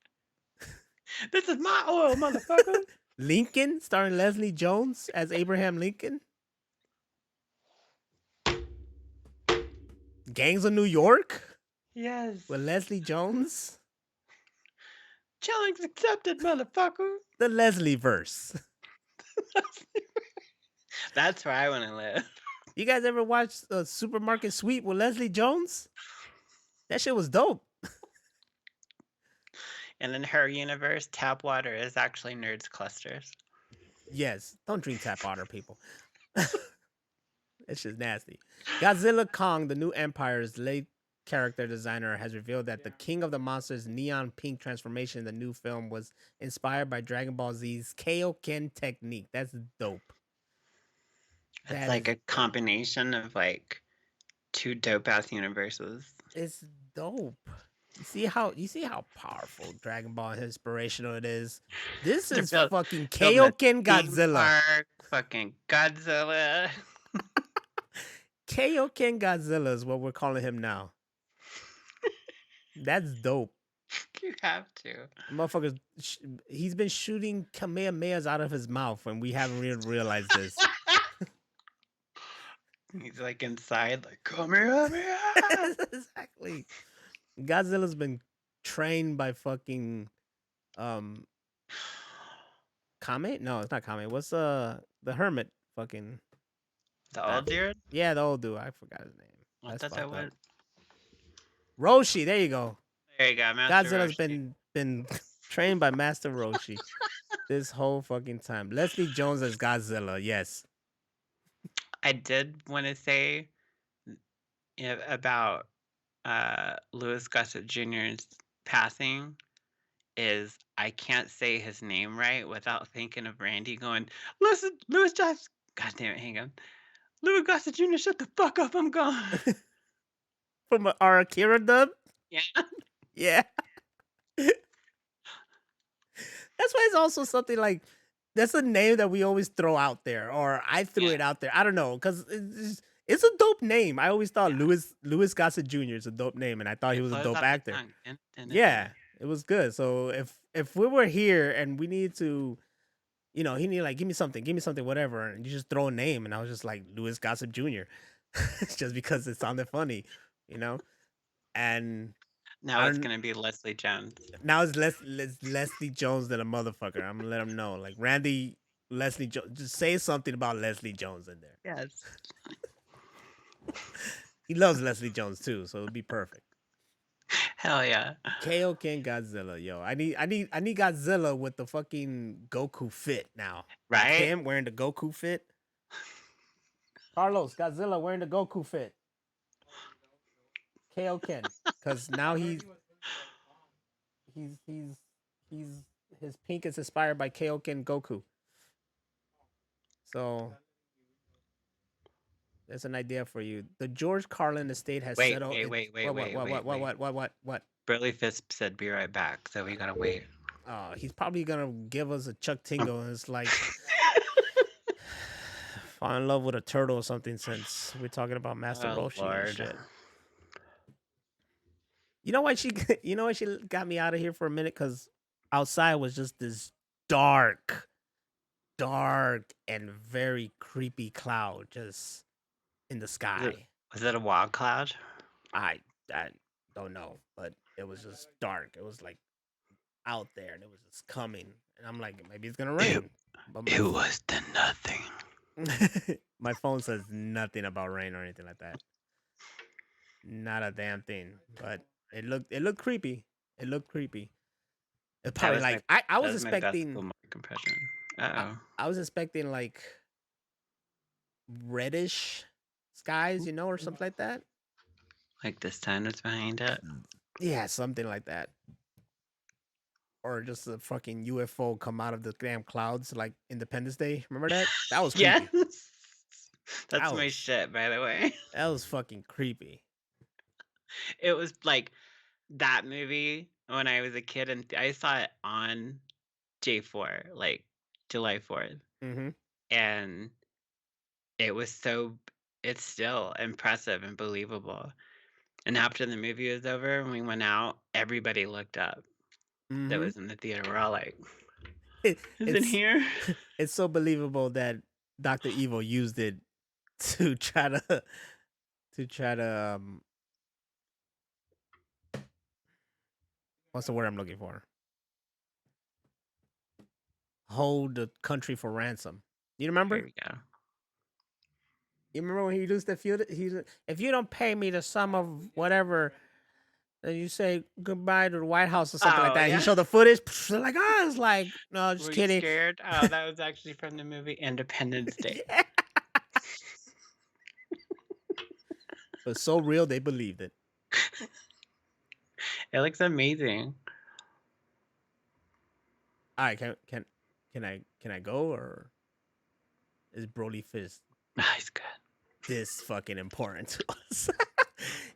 This is my oil, motherfucker. Lincoln, starring Leslie Jones as Abraham Lincoln. Gangs of New York Yes. with Leslie Jones. Challenge accepted, motherfucker. The Leslie verse. That's where I want to live. You guys ever watched a Supermarket Sweep with Leslie Jones? That shit was dope. And in her universe, tap water is actually nerds clusters. Yes, don't drink tap water, people. It's just nasty. Godzilla Kong, the new Empire's late character designer, has revealed that the King of the Monsters neon pink transformation in the new film was inspired by Dragon Ball Z's Kaioken technique. That's dope. It's That like is a combination of like two dope ass universes. it's dope. You see how powerful Dragon Ball and inspirational it is. This They're is built- fucking building a Kaioken theme Godzilla. park, fucking Godzilla. Kaioken Godzilla is what we're calling him now. That's dope. You have to. Motherfuckers, he's been shooting Kamehamehas out of his mouth, and we haven't even realized this. He's like inside, like, come here. Exactly. Godzilla's been trained by fucking Kame? No, it's not Kame. What's the hermit fucking The old dude? Yeah, the old dude. I forgot his name. I That's thought that fucked up. was. Roshi, there you go. There you go, Master Godzilla's Roshi. been trained by Master Roshi this whole fucking time. Leslie Jones as Godzilla, yes. I did want to say about Louis Gossit Jr.'s passing is I can't say his name right without thinking of Randy going, listen, Louis Gossett, God damn it, hang on. Louis Gossett Jr., shut the fuck up, I'm gone. From our Akira dub? Yeah. Yeah. That's why it's also something like that's a name that we always throw out there, or I threw it out there. I don't know, because it's a dope name. I always thought Louis Gossett Jr. is a dope name, and I thought he was a dope actor. Yeah, it was good. So if we were here and we need to, he need like give me something, whatever, and you just throw a name, and I was just like Louis Gossett Jr. just because it sounded funny, and. Now it's gonna be Leslie Jones. Now it's Leslie Jones than a motherfucker. I'm gonna let him know. Like Randy, Leslie Jones. Just say something about Leslie Jones in there. Yes. He loves Leslie Jones too, so it'll be perfect. Hell yeah. Kaioken Godzilla, yo. I need Godzilla with the fucking Goku fit now. Right? Like him wearing the Goku fit. Carlos, Godzilla wearing the Goku fit. Kaioken, because now he's his pink is inspired by Kaioken Goku. So there's an idea for you. The George Carlin estate has settled. Wait. What? Burley Fist said be right back, so we gotta wait. He's probably gonna give us a Chuck Tingle, and it's like fall in love with a turtle or something. Since we're talking about Master Roshi and shit. You know why she got me out of here for a minute? Because outside was just this dark and very creepy cloud just in the sky. Was it a wild cloud? I don't know, but it was just dark. It was like out there, and it was just coming. And I'm like, maybe it's gonna rain. It was the nothing. My phone says nothing about rain or anything like that. Not a damn thing. But it looked creepy. It looked creepy. It's probably like I was expecting compression. I was expecting like reddish skies, or something like that. Like the sun was behind it. Yeah, something like that. Or just a fucking UFO come out of the damn clouds like Independence Day. Remember that? That was creepy. Yes. That's my shit, by the way. That was fucking creepy. It was like that movie when I was a kid, and I saw it on J4, like July 4th. Mm-hmm. And it's still impressive and believable. And after the movie was over and we went out, everybody looked up. Mm-hmm. That was in the theater. We're all like, is it here? It's so believable that Dr. Evil used it to try to what's the word I'm looking for? Hold the country for ransom. You remember? Here we go. You remember when he used the feud? If you don't pay me the sum of whatever, And you say goodbye to the White House or something like Oh, that. He yeah. showed the footage. They're like, it's like, no, just Were you kidding. scared? Oh, that was actually from the movie Independence Day. Yeah. But so real, they believed it. It looks amazing. All right, can I go, or is Broly Fist Nice, good. this fucking important to us?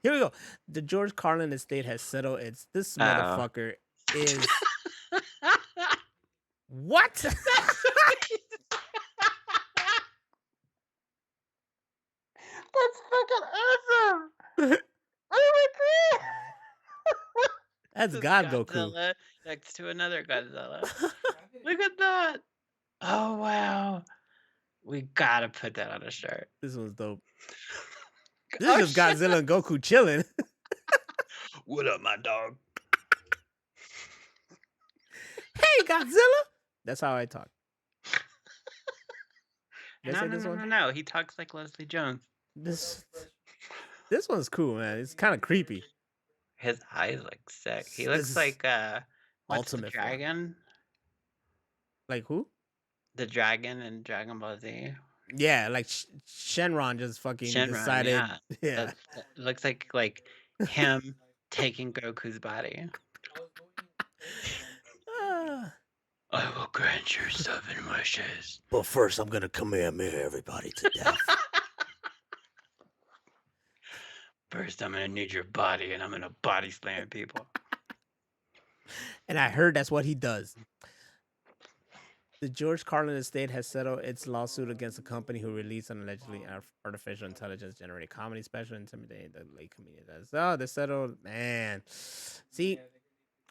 Here we go. The George Carlin estate has settled its. This motherfucker is what? That's fucking awesome. Oh my god. That's This God Goku. Godzilla next to another Godzilla. Look at that. Oh wow. We gotta put that on a shirt. This one's dope. This is just Godzilla and Goku chilling. What up, my dog? Hey, Godzilla. That's how I talk. Did I say this one? No. He talks like Leslie Jones. This one's cool, man. It's kind of creepy. His eyes look sick. He looks like what's the Ultimate dragon? Like who? The dragon in Dragon Ball Z. Yeah, like Shenron just fucking decided. Yeah. That looks like him taking Goku's body. I will grant you 7 wishes. But first, I'm gonna Kamehameha everybody to death. First, I'm gonna need your body, and I'm gonna body slam people. And I heard that's what he does. The George Carlin estate has settled its lawsuit against the company who released an allegedly artificial intelligence generated comedy special intimidating the late comedian. Oh, they settled, man. See,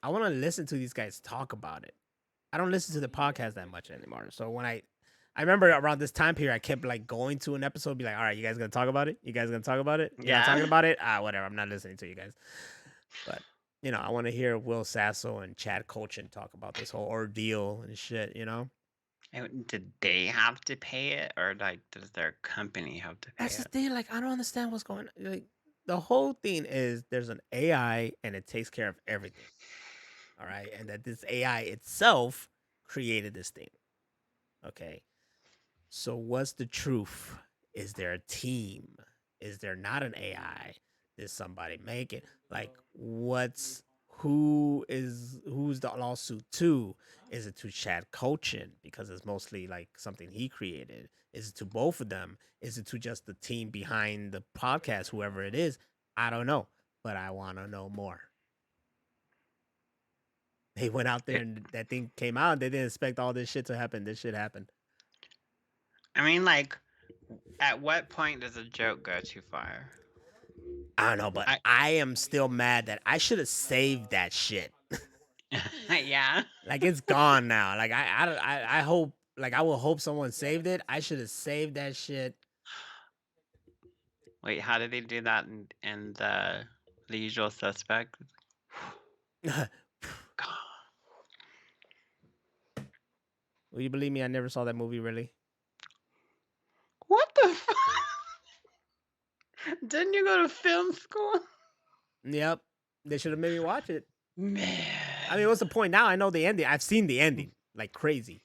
I want to listen to these guys talk about it. I don't listen to the podcast that much anymore. So when I remember around this time period, I kept like going to an episode, be like, all right, you guys gonna talk about it? You guys gonna talk about it? You're not talking about it? Whatever. I'm not listening to you guys. But I want to hear Will Sasso and Chad Cochin talk about this whole ordeal and shit, Did they have to pay it, or like does their company have to pay That's it? the thing. Like, I don't understand what's going on. Like, the whole thing is there's an AI and it takes care of everything. All right. And that this AI itself created this thing. Okay. So what's the truth? Is there a team? Is there not an AI? Did somebody make it? Like, who's the lawsuit to? Is it to Chad Cochin because it's mostly like something he created? Is it to both of them? Is it to just the team behind the podcast, whoever it is? I don't know, but I want to know more. They went out there and that thing came out. They didn't expect all this shit to happen. This shit happened. I mean, like, at what point does a joke go too far? I don't know, but I am still mad that I should have saved that shit. Yeah. Like, it's gone now. Like, I hope, like, I will hope someone saved it. I should have saved that shit. Wait, how did they do that in the Usual Suspect? Will you believe me? I never saw that movie, really. What the fuck? Didn't you go to film school? Yep. They should have made me watch it. Man. I mean, what's the point now? I know the ending. I've seen the ending like crazy.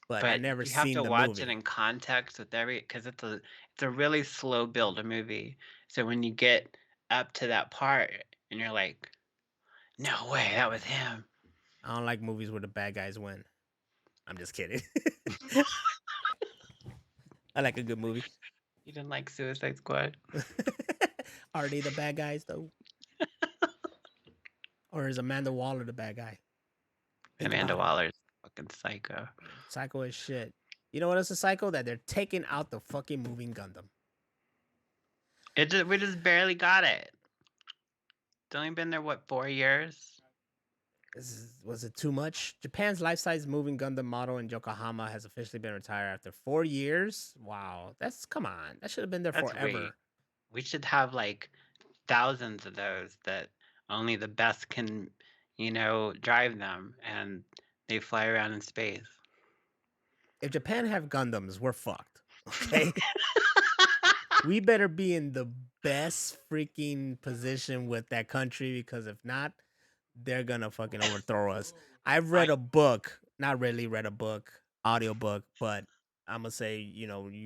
But I never seen the movie. You have to watch it in context with because it's a really slow build a movie. So when you get up to that part and you're like, no way, that was him. I don't like movies where the bad guys win. I'm just kidding. I like a good movie. You didn't like Suicide Squad? Are they the bad guys though? Or is Amanda Waller the bad guy? Amanda Waller's fucking psycho. Psycho as shit. You know what else is psycho? That they're taking out the fucking moving Gundam. We just barely got it. It's only been there, 4 years? Was it too much? Japan's life-size moving Gundam model in Yokohama has officially been retired after 4 years. Wow, come on. That should have been there forever. We should have like thousands of those that only the best can, drive them, and they fly around in space. If Japan have Gundams, we're fucked. Okay. We better be in the best freaking position with that country, because if not, they're gonna fucking overthrow us. I've read a book, not really read a book, audiobook, but I'm gonna say,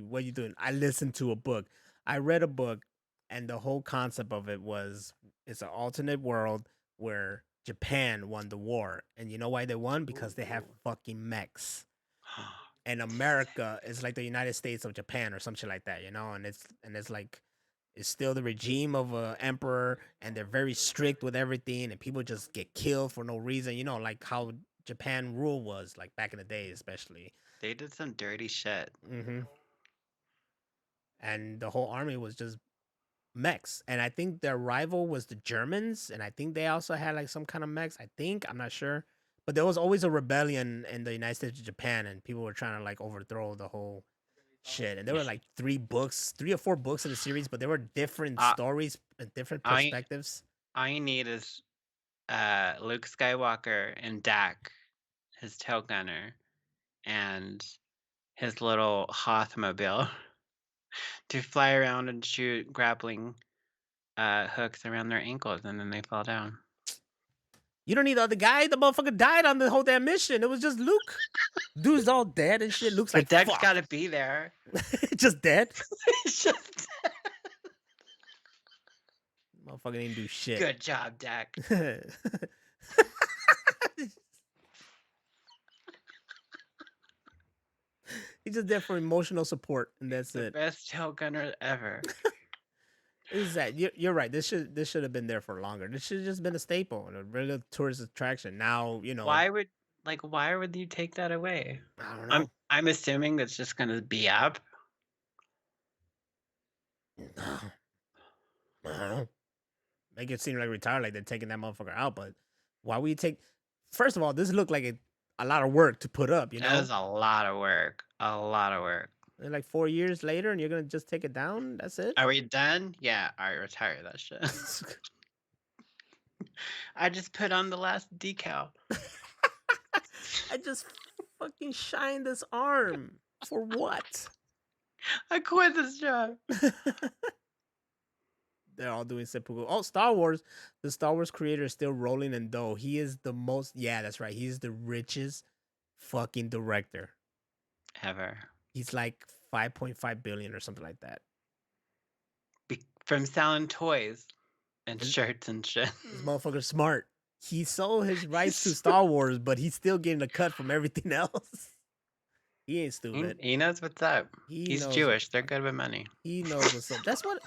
what you doing? I listened to a book. I read a book, and the whole concept of it was it's an alternate world where Japan won the war, and you know why they won? Because they have fucking mechs. And America is like the United States of Japan or some shit like that, and it's like it's still the regime of a emperor, and they're very strict with everything, and people just get killed for no reason, like how Japan rule was like back in the day, especially. They did some dirty shit. Mm-hmm. And the whole army was just mechs, and I think their rival was the Germans, and I think they also had like some kind of mechs. I'm not sure, but there was always a rebellion in the United States of Japan, and people were trying to like overthrow the whole shit. And there were like 3 or 4 books in the series, but there were different stories and different perspectives. All you need is Luke Skywalker and Dak, his tail gunner, and his little Hothmobile to fly around and shoot grappling hooks around their ankles, and then they fall down. You don't need the other guy. The motherfucker died on the whole damn mission. It was just Luke. Dude's all dead and shit. Luke's like, Dak's gotta be there. Just dead? Just dead. Motherfucker didn't do shit. Good job, Dak. He's just there for emotional support, and that's the it. Best tail gunner ever. Is that you're right? This should have been there for longer. This should have just been a staple and a regular tourist attraction. Now why would you take that away? I don't know. I'm assuming that's just gonna be up. No. Make it seem like retired, like they're taking that motherfucker out. But why would you take? First of all, this looked like a lot of work to put up. It was a lot of work. A lot of work. And like 4 years later, and you're gonna just take it down? That's it? Are we done? Yeah. All right, retire that shit. I just put on the last decal. I just fucking shined this arm. For what? I quit this job. They're all doing seppuku. Oh, Star Wars. The Star Wars creator is still rolling in dough. He is the most. Yeah, that's right. He's the richest fucking director ever. He's like 5.5 billion or something like that. From selling toys and shirts and shit. This motherfucker's smart. He sold his rights to Star Wars, but he's still getting a cut from everything else. He ain't stupid. He knows what's up. He's Jewish. They're good with money. He knows what's up. That's what.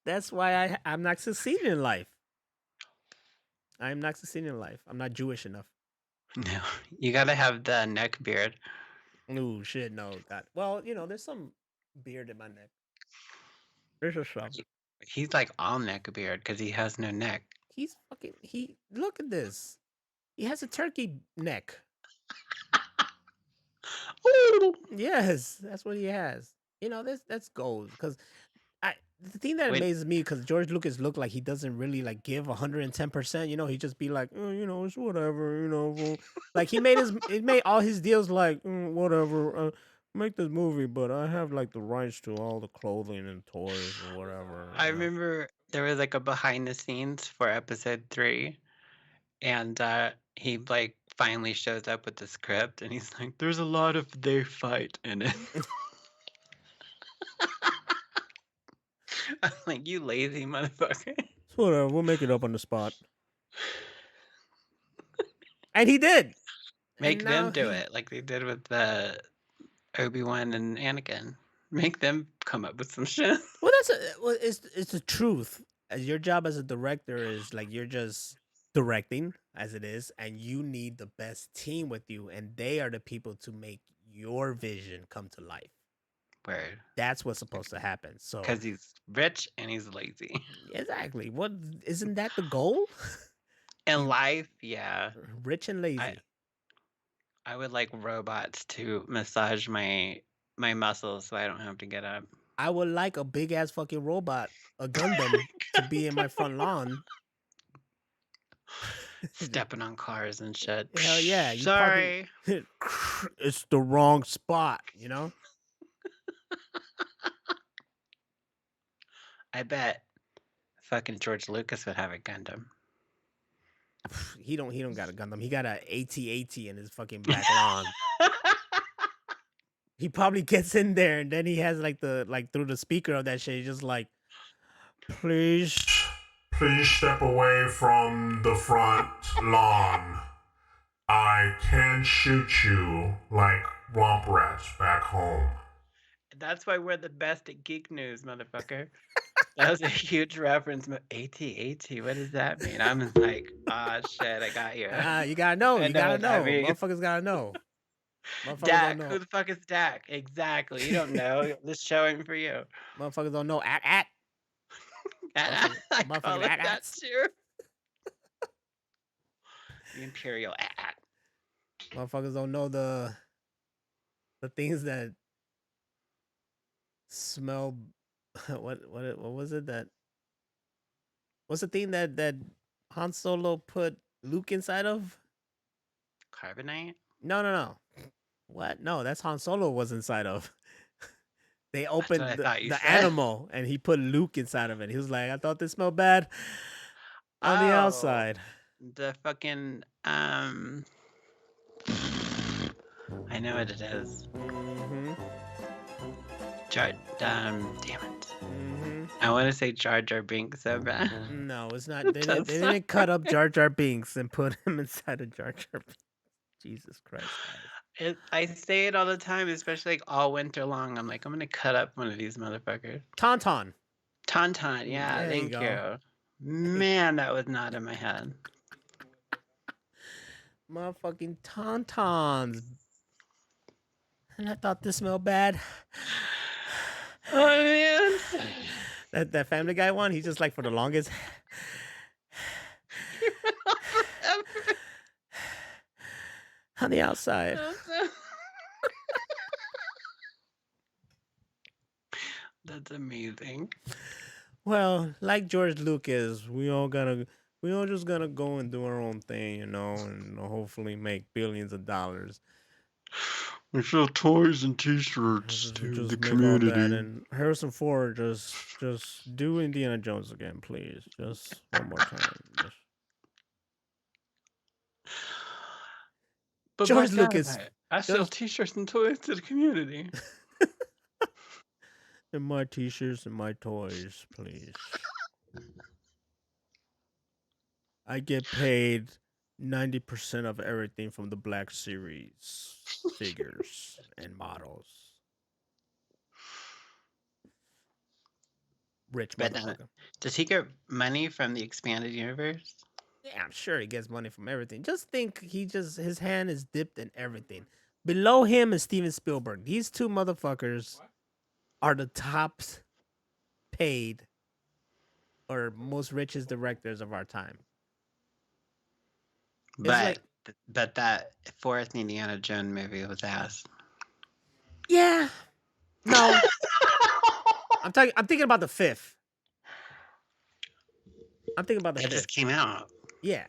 That's why I'm not succeeding in life. I'm not succeeding in life. I'm not Jewish enough. No, you gotta have the neck beard. Oh shit, no, God. Well, there's some beard in my neck. There's a some. He's like all neck beard because he has no neck. He's fucking. Look at this. He has a turkey neck. Yes, that's what he has. That's gold. Because the thing that amazes me, because George Lucas looked like he doesn't really like give 110%. He just be like, it's whatever. Like he made all his deals like whatever. Make this movie, but I have like the rights to all the clothing and toys or whatever. I remember there was like a behind the scenes for episode 3, and he like finally shows up with the script, and he's like, "There's a lot of they fight in it." I'm like, you lazy motherfucker. Whatever, we'll make it up on the spot. And he did. Make them do it like they did with the Obi-Wan and Anakin. Make them come up with some shit. Well, it's the truth. As your job as a director is like you're just directing as it is, and you need the best team with you, and they are the people to make your vision come to life. Word. That's what's supposed to happen. So because he's rich and he's lazy. Exactly. What isn't that the goal? In life, yeah. Rich and lazy. I would like robots to massage my muscles so I don't have to get up. I would like a big ass fucking robot, a Gundam, to be in my front lawn. Stepping on cars and shit. Hell yeah. Sorry. It's the wrong spot, I bet fucking George Lucas would have a Gundam. He don't got a Gundam. He got a AT-AT in his fucking back lawn. He probably gets in there and then he has like through the speaker of that shit, he's just like, please step away from the front lawn. I can shoot you like womp rats back home. That's why we're the best at geek news, motherfucker. That was a huge reference. AT-AT, what does that mean? I'm just like, shit, I got you. You gotta know. I You gotta what that know. means. Motherfuckers gotta know. Motherfuckers don't Dak, know. who the fuck is Dak? Exactly. You don't know. This showing for you. Motherfuckers don't know. At. I call it that at-ats. too. The Imperial at. Motherfuckers don't know the things that smell. What was it that? What's the thing that Han Solo put Luke inside of? Carbonite? No. What? No, that's Han Solo was inside of. They opened the animal and he put Luke inside of it. He was like, I thought this smelled bad on the outside. The fucking I know what it is. Mm-hmm. Damn it. Mm-hmm. I want to say Jar Jar Binks so bad. No, it's not. They didn't cut up Jar Jar Binks and put him inside of Jar Jar Binks. Jesus Christ, guys. I say it all the time, especially like all winter long. I'm like, I'm gonna cut up one of these motherfuckers. Tauntaun, yeah, thank you. Man, that was not in my head. Motherfucking Tauntauns. And I thought this smelled bad. Oh man. That Family Guy one, he's just like for the longest. On the outside. That's amazing. Well, like George Lucas, we all just gonna go and do our own thing, and hopefully make billions of dollars. We sell toys and T-shirts to the community. And Harrison Ford, just do Indiana Jones again, please. Just one more time. But George Lucas, I sell T-shirts and toys to the community. And my T-shirts and my toys, please. I get paid 90% of everything from the Black Series figures and models. Rich motherfucker. Does he get money from the expanded universe? Yeah, I'm sure he gets money from everything. Just think his hand is dipped in everything. Below him is Steven Spielberg. These two motherfuckers are the top paid or most richest directors of our time. But that fourth Indiana Jones movie was ass. Yeah. No. I'm thinking about the fifth. I'm thinking about the fifth. It just came out. Yeah.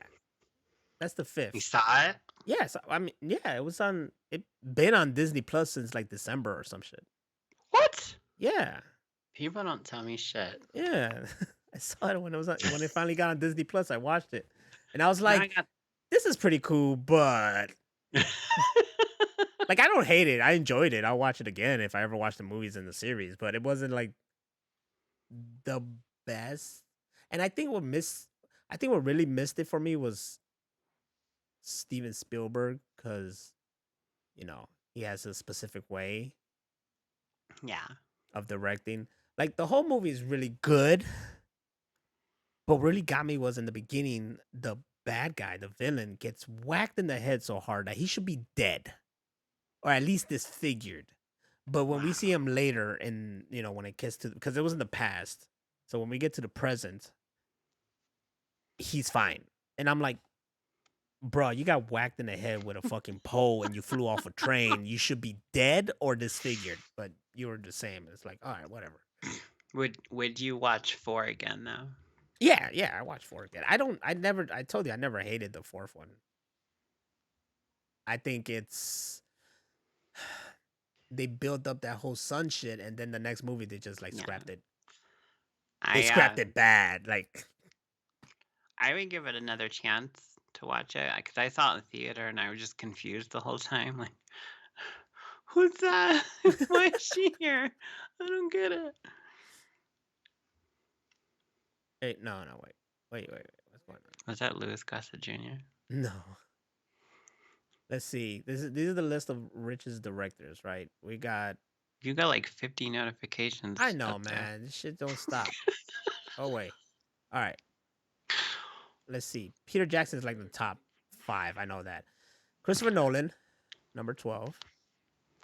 That's the fifth. You saw it? Yes. I mean, yeah, it been on Disney Plus since like December or some shit. What? Yeah. People don't tell me shit. Yeah. I saw it when it finally got on Disney Plus. I watched it. And I was like, this is pretty cool, but like I don't hate it. I enjoyed it. I'll watch it again if I ever watch the movies in the series, but it wasn't like the best. And I think what really missed it for me was Steven Spielberg, because he has a specific way of directing. Like the whole movie is really good, but what really got me was in the beginning, the bad guy, the villain, gets whacked in the head so hard that he should be dead, or at least disfigured. But when we see him later, and when it gets to, because it was in the past, so when we get to the present, he's fine. And I'm like, bro, you got whacked in the head with a fucking pole and you flew off a train. You should be dead or disfigured, but you were the same. It's like, all right, whatever. Would you watch 4 again though? Yeah, I watched 4 again. I told you I never hated the 4th one. I think it's they built up that whole sun shit, and then the next movie they just like Yeah. scrapped it. I They scrapped it bad. Like, I would give it another chance to watch it because I saw it in the theater and I was just confused the whole time. Like, who's that? Why is she here? I don't get it. hey, no, wait. What's going on? Was that Louis Gossit Jr.? No. Let's see. These are the list of richest directors, right? We got. You got like 50 notifications. I know, up there. man. This shit don't stop. Oh wait. All right. Let's see. Peter Jackson's like the top 5. I know that. Christopher Nolan, number 12,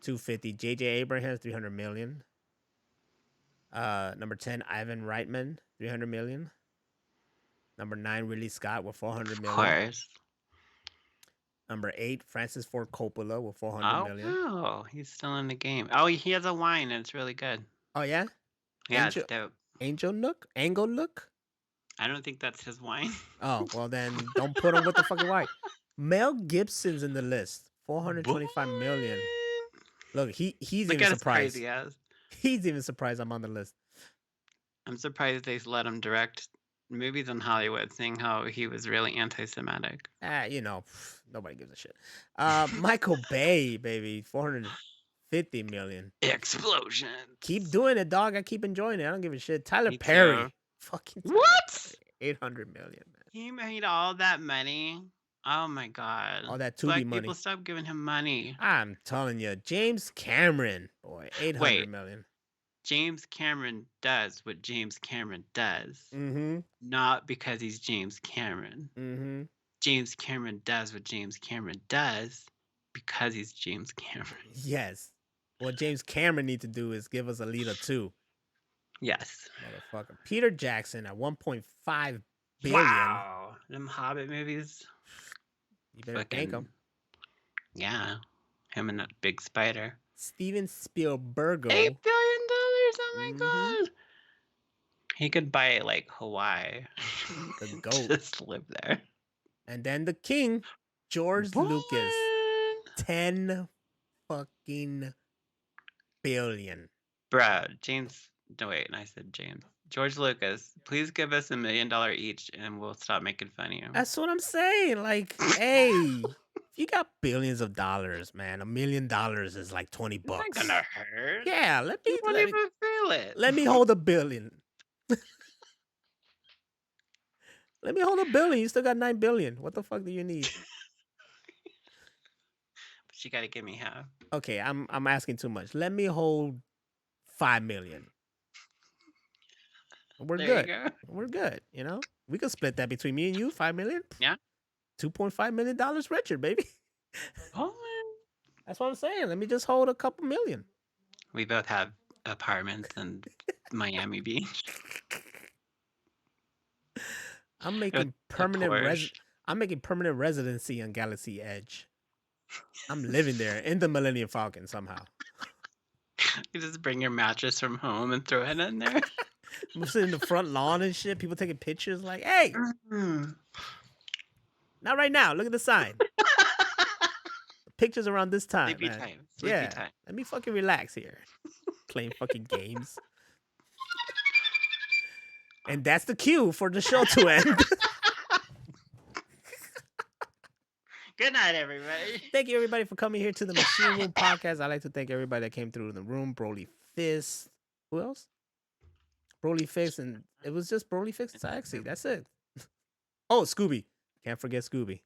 250. J.J. Abrams, 300 million. Number 10, Ivan Reitman, 300 million. Number 9, Ridley Scott with 400 Of million. course. Number 8, Francis Ford Coppola with 400 million. Oh, he's still in the game. Oh, he has a wine and it's really good. Oh yeah? Yeah, Angel- it's dope. Angle Nook? I don't think that's his wine. Oh, well then don't put him with the fucking white. Mel Gibson's in the list. 425 million. Look, he's Look even at his surprised. crazy ass. He's even surprised I'm on the list. I'm surprised they let him direct movies in Hollywood, seeing how he was really anti-Semitic. Nobody gives a shit. Michael Bay, baby, 450 million. Explosion. Keep doing it, dog. I keep enjoying it. I don't give a shit. Tyler Me Perry, too. fucking What? 800 million, man. He made all that money. Oh my god. All that Black Tubi money. people stop giving him money. I'm telling you, James Cameron, boy, 800 million. James Cameron does what James Cameron does. Mm-hmm. Not because he's James Cameron. Mm-hmm. James Cameron does what James Cameron does because he's James Cameron. Yes. What James Cameron need to do is give us a lead or two. Yes. Motherfucker. Peter Jackson at 1.5 billion. Wow. Them Hobbit movies. You better thank him. Yeah. Him and that big spider. Steven Spielberg. $8 billion. Oh my Mhm. god. He could buy like Hawaii. The goat. Just live there. And then the king, George Lucas. 10 fucking billion. Bruh, James. No, wait, I said James. George Lucas, please give us $1 million each and we'll stop making fun of you. That's what I'm saying. Like, hey, if you got billions of dollars, man, $1 million is like $20. It's not gonna hurt. Yeah, You won't even feel it. let me hold $1 billion. Let me hold $1 billion. You still got $9 billion. What the fuck do you need? But you gotta give me half. Okay, I'm asking too much. Let me hold $5 million. We're There good. you go. We're good. You know, we could split that between me and you. $5 million. Yeah. $2.5 million richer, baby. Oh, That's what I'm saying. Let me just hold a couple million. we both have apartments in Miami Beach. I'm making permanent Porsche. I'm making permanent residency on Galaxy Edge. I'm living there in the Millennium Falcon somehow. You just bring your mattress from home and throw it in there. I'm sitting in the front lawn and shit. People taking pictures like, hey, Mm. not right now. Look at the sign. Pictures around this time. Sleepy man. time. Sleepy Yeah. time. Let me fucking relax here. Playing fucking games. And that's the cue for the show to end. Good night, everybody. Thank you, everybody, for coming here to the Machine Room Podcast. I'd like to thank everybody that came through the room. Broly Fist. Who else? Broly Fist. And it was just Broly Fist Taxi. That's it. Oh, Scooby. Can't forget Scooby.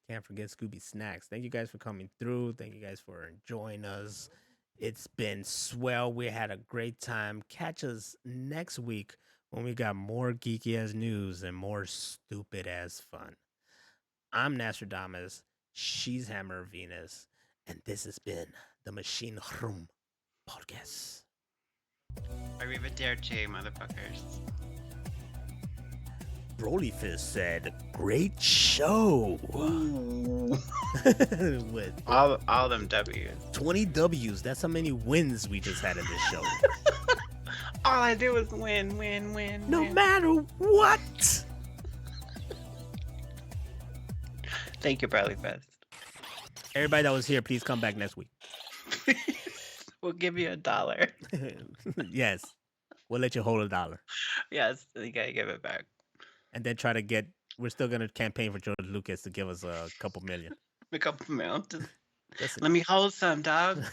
Can't forget Scooby Snacks. Thank you guys for coming through. Thank you guys for enjoying us. It's been swell. We had a great time. Catch us next week when we got more geeky ass news and more stupid ass fun. I'm Naztradamix. She's HammerOfVenus. And this has been the Machine Room Podcast. Arrivederci, motherfuckers. Broly Fist said, great show. With All them W's. 20 W's. That's how many wins we just had in this show. All I do is win, win, win. No win. matter what. Thank you, Bradley Fest. Everybody that was here, please come back next week. We'll give you $1. Yes. We'll let you hold $1. Yes, you gotta give it back. And then try to get, we're still going to campaign for George Lucas to give us a couple million. A couple million. Listen. Let me hold some, dog.